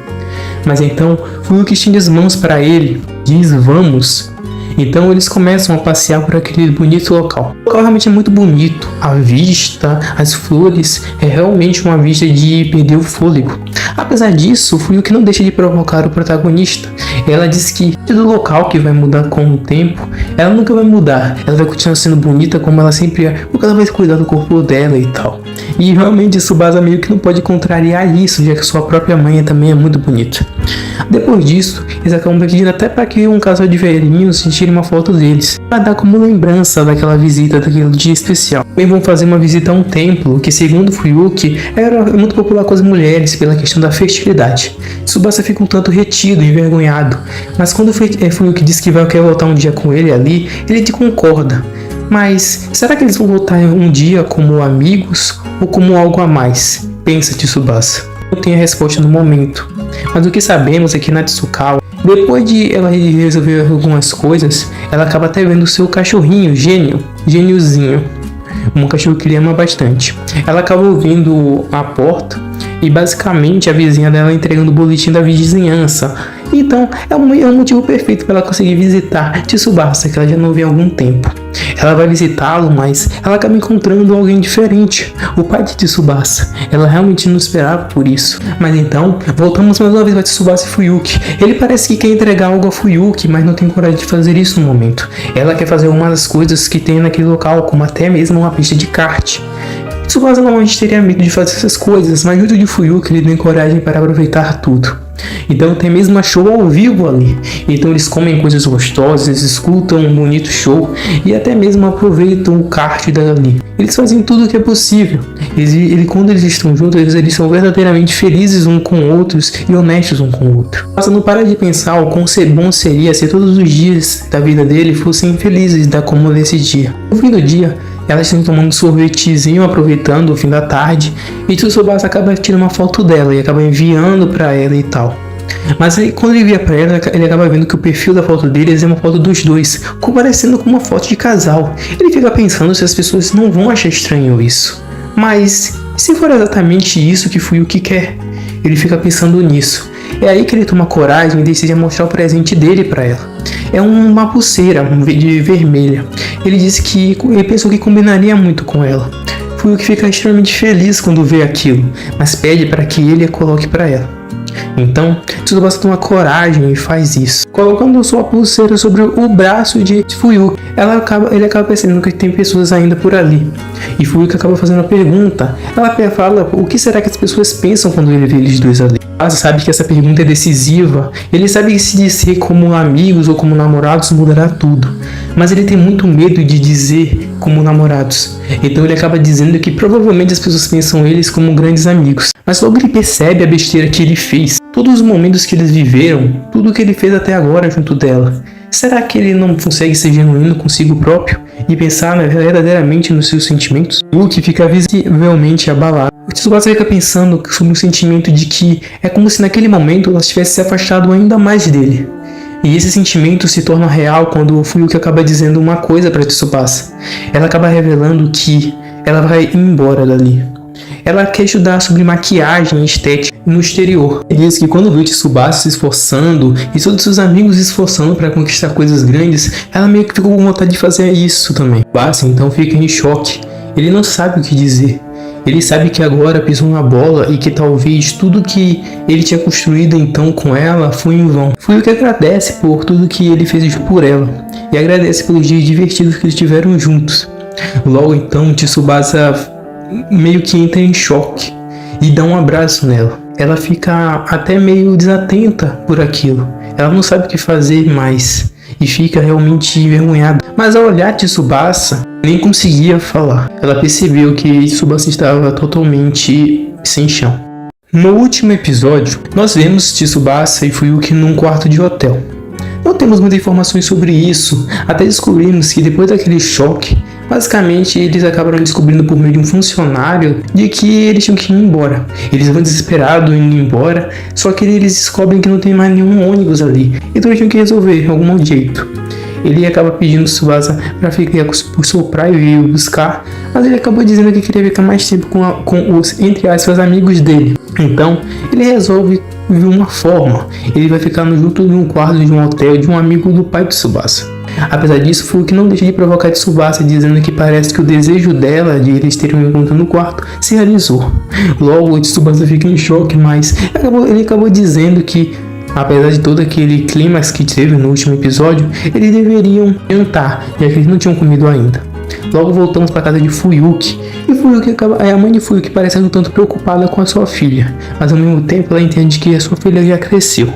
Mas então Fuyuki estende as mãos para ele, diz vamos. Então eles começam a passear por aquele bonito local. O local realmente é muito bonito. A vista, as flores, é realmente uma vista de perder o fôlego. Apesar disso, Fuyuki não deixa de provocar o protagonista. Ela diz que do local que vai mudar com o tempo, ela nunca vai mudar. Ela vai continuar sendo bonita como ela sempre é, porque ela vai cuidar do corpo dela e tal. E realmente Tsubasa meio que não pode contrariar isso, já que sua própria mãe também é muito bonita. Depois disso, eles acabam pedindo até para que um casal de velhinhos tire uma foto deles, para dar como lembrança daquela visita, daquele dia especial. Também vão fazer uma visita a um templo que, segundo Fuyuki, era muito popular com as mulheres pela questão da fertilidade. Tsubasa fica um tanto retido e envergonhado, mas quando Fuyuki diz que quer voltar um dia com ele ali, ele concorda. Mas será que eles vão voltar um dia como amigos ou como algo a mais? Pensa Tsubasa. Não tem a resposta no momento, mas o que sabemos é que Natsukawa, depois de ela resolver algumas coisas, ela acaba até vendo o seu cachorrinho, Gêniozinho, um cachorro que ele ama bastante. Ela acaba ouvindo a porta e basicamente a vizinha dela entregando o boletim da vizinhança. Então é um motivo perfeito para ela conseguir visitar Tsubasa, que ela já não vê há algum tempo. Ela vai visitá-lo, mas ela acaba encontrando alguém diferente, o pai de Tsubasa. Ela realmente não esperava por isso. Mas então, voltamos mais uma vez para Tsubasa e Fuyuki. Ele parece que quer entregar algo a Fuyuki, mas não tem coragem de fazer isso no momento. Ela quer fazer uma das coisas que tem naquele local, como até mesmo uma pista de kart. Tsubasa normalmente teria medo de fazer essas coisas, mas junto de Fuyuki ele tem coragem para aproveitar tudo. Então tem mesmo uma show ao vivo ali. Então eles comem coisas gostosas, eles escutam um bonito show e até mesmo aproveitam o kart dali. Eles fazem tudo o que é possível. Quando eles estão juntos, eles são verdadeiramente felizes uns com outros e honestos um com o outro. Mas não para de pensar o quão bom seria se todos os dias da vida dele fossem felizes como nesse dia. No fim do dia, elas estão tomando um sorvetezinho, aproveitando o fim da tarde, e Tsubasa acaba tirando uma foto dela e acaba enviando para ela e tal. Mas aí, quando ele envia para ela, ele acaba vendo que o perfil da foto deles é uma foto dos dois, parecendo com uma foto de casal. Ele fica pensando se as pessoas não vão achar estranho isso. Mas se for exatamente isso que Fuyuki quer? Ele fica pensando nisso. É aí que ele toma coragem e decide mostrar o presente dele para ela. É uma pulseira de vermelha. Ele disse que ele pensou que combinaria muito com ela. Fuyuki fica extremamente feliz quando vê aquilo, mas pede para que ele a coloque para ela. Então, Tsubasa toma coragem e faz isso, colocando sua pulseira sobre o braço de Fuyuki. Ele acaba percebendo que tem pessoas ainda por ali. E Fuyuki acaba fazendo a pergunta. Ela fala, o que será que as pessoas pensam quando ele vê eles dois ali? Tsubasa sabe que essa pergunta é decisiva. Ele sabe que se dizer como amigos ou como namorados mudará tudo. Mas ele tem muito medo de dizer como namorados. Então ele acaba dizendo que provavelmente as pessoas pensam eles como grandes amigos. Mas logo ele percebe a besteira que ele fez. Todos os momentos que eles viveram, tudo que ele fez até agora junto dela. Será que ele não consegue ser genuíno consigo próprio e pensar verdadeiramente nos seus sentimentos? Yuki fica visivelmente abalado. O Tsubasa fica pensando sobre o sentimento de que é como se naquele momento ela tivesse se afastado ainda mais dele. E esse sentimento se torna real quando o Fuyuki acaba dizendo uma coisa para Tsubasa. Ela acaba revelando que ela vai ir embora dali. Ela quer estudar sobre maquiagem e estética no exterior. Ele diz que quando viu Tsubasa se esforçando e todos seus amigos se esforçando para conquistar coisas grandes, ela meio que ficou com vontade de fazer isso também. Tsubasa então fica em choque. Ele não sabe o que dizer. Ele sabe que agora pisou na bola e que talvez tudo que ele tinha construído então com ela foi em vão. Foi o que agradece por tudo que ele fez por ela e agradece pelos dias divertidos que eles tiveram juntos. Logo então Tsubasa meio que entra em choque e dá um abraço nela. Ela fica até meio desatenta por aquilo. Ela não sabe o que fazer mais e fica realmente envergonhada. Mas ao olhar Tsubasa, nem conseguia falar. Ela percebeu que Tsubasa estava totalmente sem chão. No último episódio, nós vemos Tsubasa e Fuyuki num quarto de hotel. Não temos muitas informações sobre isso, até descobrimos que depois daquele choque, basicamente eles acabaram descobrindo por meio de um funcionário de que eles tinham que ir embora. Eles vão desesperados indo embora, só que eles descobrem que não tem mais nenhum ônibus ali, então eles tinham que resolver de algum jeito. Ele acaba pedindo Tsubasa para ficar por soprar e vir buscar, mas ele acabou dizendo que queria ficar mais tempo com os, entre aspas, amigos dele. Então, ele resolve de uma forma. Ele vai ficar junto de um quarto de um hotel de um amigo do pai de Tsubasa. Apesar disso, Fuyuki não deixa de provocar Tsubasa, dizendo que parece que o desejo dela de eles terem um encontro no quarto se realizou. Logo, Tsubasa fica em choque, mas ele acabou dizendo que, apesar de todo aquele clímax que teve no último episódio, eles deveriam jantar, já que eles não tinham comido ainda. Logo voltamos para casa de Fuyuki, e a mãe de Fuyuki parece um tanto preocupada com a sua filha, mas ao mesmo tempo ela entende que a sua filha já cresceu.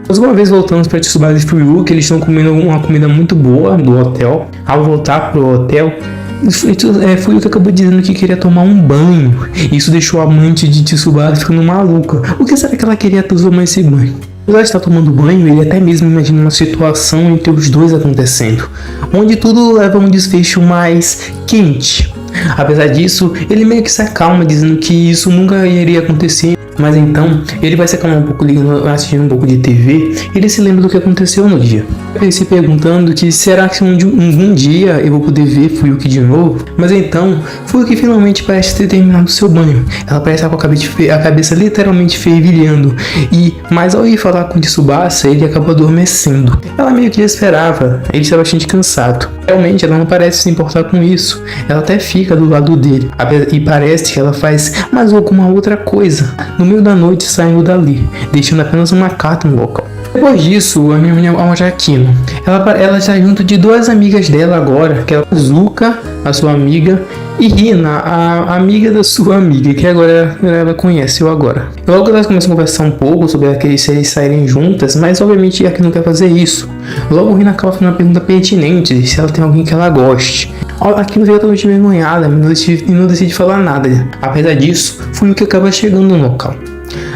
Mais uma vez voltamos para Tsubasa e Fuyuki, eles estão comendo uma comida muito boa do hotel. Ao voltar para o hotel, Fuyuki acabou dizendo que queria tomar um banho. Isso deixou a amante de Tsubasa ficando maluca. O que será que ela queria tomar esse banho? Ela está tomando banho, ele até mesmo imagina uma situação entre os dois acontecendo, onde tudo leva a um desfecho mais quente. Apesar disso, ele meio que se acalma, dizendo que isso nunca iria acontecer. Mas então, ele vai se acalmar um pouco assistindo um pouco de TV, e ele se lembra do que aconteceu no dia. Ele se perguntando que será que um dia eu vou poder ver Fuyuki de novo? Mas então, Fuyuki finalmente parece ter terminado seu banho. Ela parece estar com a cabeça literalmente fervilhando, mas ao ir falar com Tsubasa, ele acaba adormecendo. Ela meio que esperava, ele está bastante cansado. Realmente, ela não parece se importar com isso. Ela até fica do lado dele, e parece que ela faz mais alguma outra coisa. No meio da noite, saindo dali, deixando apenas uma carta no local. Depois disso, a minha Jaquino, ela está junto de duas amigas dela agora, que é a Zuka, a sua amiga, e Rina, a amiga da sua amiga, que agora ela conheceu agora. Logo elas começam a conversar um pouco sobre se eles saírem juntas, mas obviamente a não quer fazer isso. Logo Rina acaba fazendo uma pergunta pertinente, se ela tem alguém que ela goste. Aquilo fica totalmente envergonhada e não decide falar nada. Apesar disso, foi o que acaba chegando no local.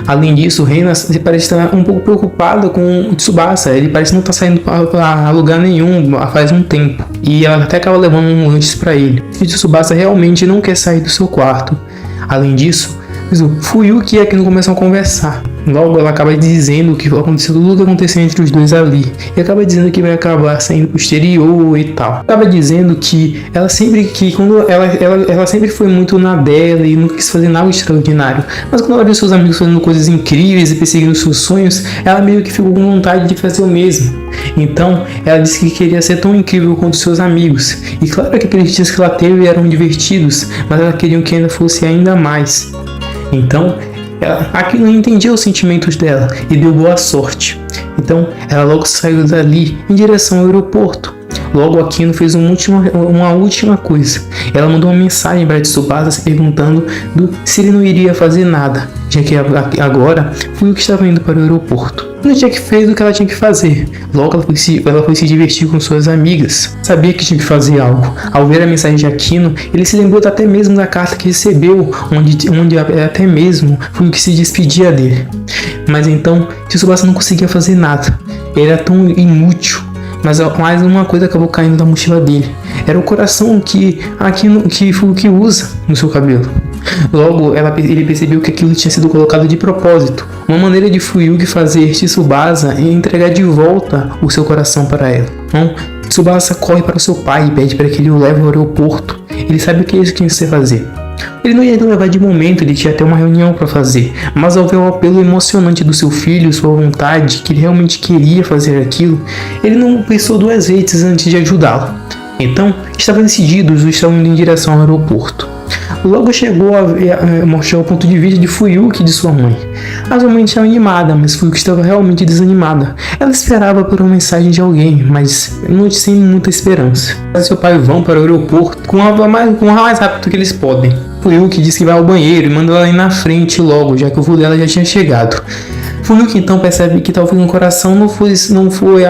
Além disso, Rina parece estar um pouco preocupada com o Tsubasa. Ele parece não estar saindo para lugar nenhum faz um tempo. E ela até acaba levando um lanche para ele. E o Tsubasa realmente não quer sair do seu quarto. Além disso, Fuyuki e Akino começam a conversar. Logo ela acaba dizendo que aconteceu tudo o que aconteceu entre os dois ali. E acaba dizendo que vai acabar saindo pro exterior e tal. Acaba dizendo que ela sempre foi muito na dela e não quis fazer nada extraordinário. Mas quando ela viu seus amigos fazendo coisas incríveis e perseguindo seus sonhos, ela meio que ficou com vontade de fazer o mesmo. Então ela disse que queria ser tão incrível quanto seus amigos. E claro que aqueles dias que ela teve eram divertidos, mas ela queria que ainda fosse ainda mais. Então, Akino não entendia os sentimentos dela e deu boa sorte. Então ela logo saiu dali em direção ao aeroporto. Logo Akino fez uma última coisa. Ela mandou uma mensagem para Tsubasa se perguntando se ele não iria fazer nada, já que agora Fuyuki estava indo para o aeroporto. Ela já que fez o que ela tinha que fazer. Logo ela foi se divertir com suas amigas. Sabia que tinha que fazer algo. Ao ver a mensagem de Akino, ele se lembrou até mesmo da carta que recebeu, onde até mesmo Fuyuki se despedia dele. Mas então Tsubasa não conseguia fazer nada. Ele era tão inútil. Mas mais uma coisa acabou caindo da mochila dele. Era o coração que Fuyuki usa no seu cabelo. Logo, ele percebeu que aquilo tinha sido colocado de propósito. Uma maneira de Fuyuki fazer Tsubasa é entregar de volta o seu coração para ela. Então, Tsubasa corre para o seu pai e pede para que ele o leve ao aeroporto. Ele sabe o que é isso que precisa fazer. Ele não ia levar de momento, ele tinha até uma reunião para fazer, mas ao ver o apelo emocionante do seu filho, sua vontade, que ele realmente queria fazer aquilo, ele não pensou duas vezes antes de ajudá-lo. Então, estavam decididos e estavam indo em direção ao aeroporto. Logo chegou a mostrar o ponto de vista de Fuyuki e de sua mãe. A sua mãe estava animada, mas Fuyuki estava realmente desanimada. Ela esperava por uma mensagem de alguém, mas sem muita esperança. Seu pai vão para o aeroporto com o mais rápido que eles podem. Fuyuki diz que vai ao banheiro e manda ela ir na frente logo, já que o voo dela já tinha chegado. Fuyuki então percebe que talvez um coração não foi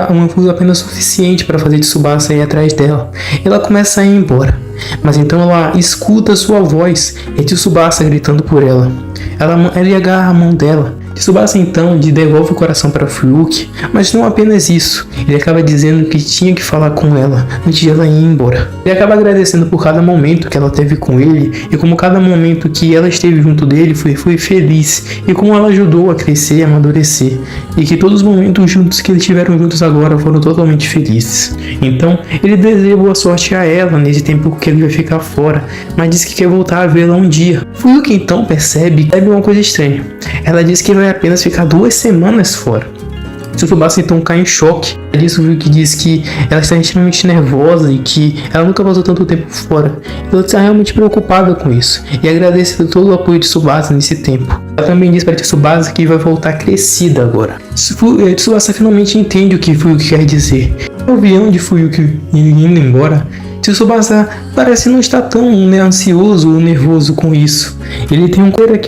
apenas suficiente para fazer Tsubasa ir atrás dela. Ela começa a ir embora, mas então ela escuta sua voz, é Tsubasa gritando por ela. Ela agarra a mão dela. Tsubasa então devolve o coração para Fuyuki, mas não apenas isso, ele acaba dizendo que tinha que falar com ela antes de ela ir embora. Ele acaba agradecendo por cada momento que ela teve com ele e como cada momento que ela esteve junto dele foi feliz e como ela ajudou a crescer e amadurecer e que todos os momentos juntos que eles tiveram juntos agora foram totalmente felizes. Então ele deseja boa sorte a ela nesse tempo que ele vai ficar fora, mas diz que quer voltar a vê-la um dia. Fuyuki então percebe uma coisa estranha. Ela diz que vai apenas ficar 2 semanas fora. Tsubasa então cai em choque. Fuyuki diz que ela está extremamente nervosa e que ela nunca passou tanto tempo fora. Ela está realmente preocupada com isso e agradece por todo o apoio de Tsubasa nesse tempo. Ela também diz para Tsubasa que vai voltar crescida agora. Tsubasa finalmente entende o que Fuyuki quer dizer. O avião de Fuyuki indo embora, Tsubasa parece não estar tão ansioso ou nervoso com isso. Ele tem um coelho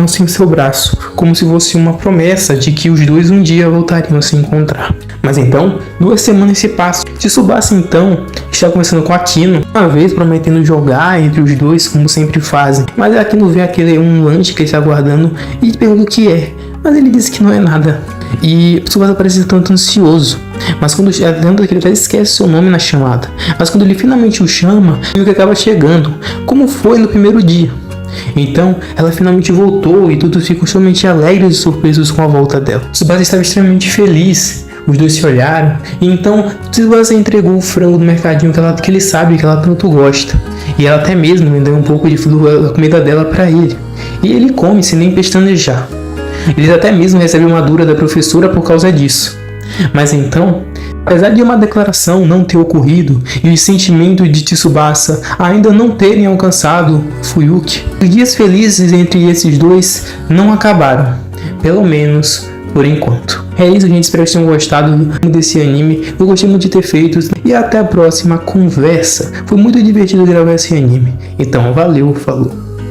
assim em seu braço, como se fosse uma promessa de que os dois um dia voltariam a se encontrar. Mas então, 2 semanas se passam. Tsubasa então está conversando com Akino, uma vez prometendo jogar entre os dois, como sempre fazem. Mas Akino vê um lanche que ele está aguardando e pergunta o que é. Mas ele diz que não é nada. E Tsubasa parece tanto ansioso. Mas quando lembra que ele até esquece seu nome na chamada. Mas quando ele finalmente o chama, Fuyuki acaba chegando, como foi no primeiro dia. Então ela finalmente voltou e todos ficam extremamente alegres e surpresos com a volta dela. Tsubasa estava extremamente feliz. Os dois se olharam e então Tsubasa entregou o frango do mercadinho que ele sabe que ela tanto gosta. E ela até mesmo vendeu um pouco da comida dela para ele. E ele come sem nem pestanejar. Eles até mesmo recebem uma dura da professora por causa disso. Mas então, apesar de uma declaração não ter ocorrido e os sentimentos de Tsubasa ainda não terem alcançado Fuyuki, os dias felizes entre esses dois não acabaram, pelo menos por enquanto. É isso, gente. Espero que tenham gostado desse anime. Eu gostei muito de ter feito e até a próxima conversa. Foi muito divertido gravar esse anime. Então, valeu, falou.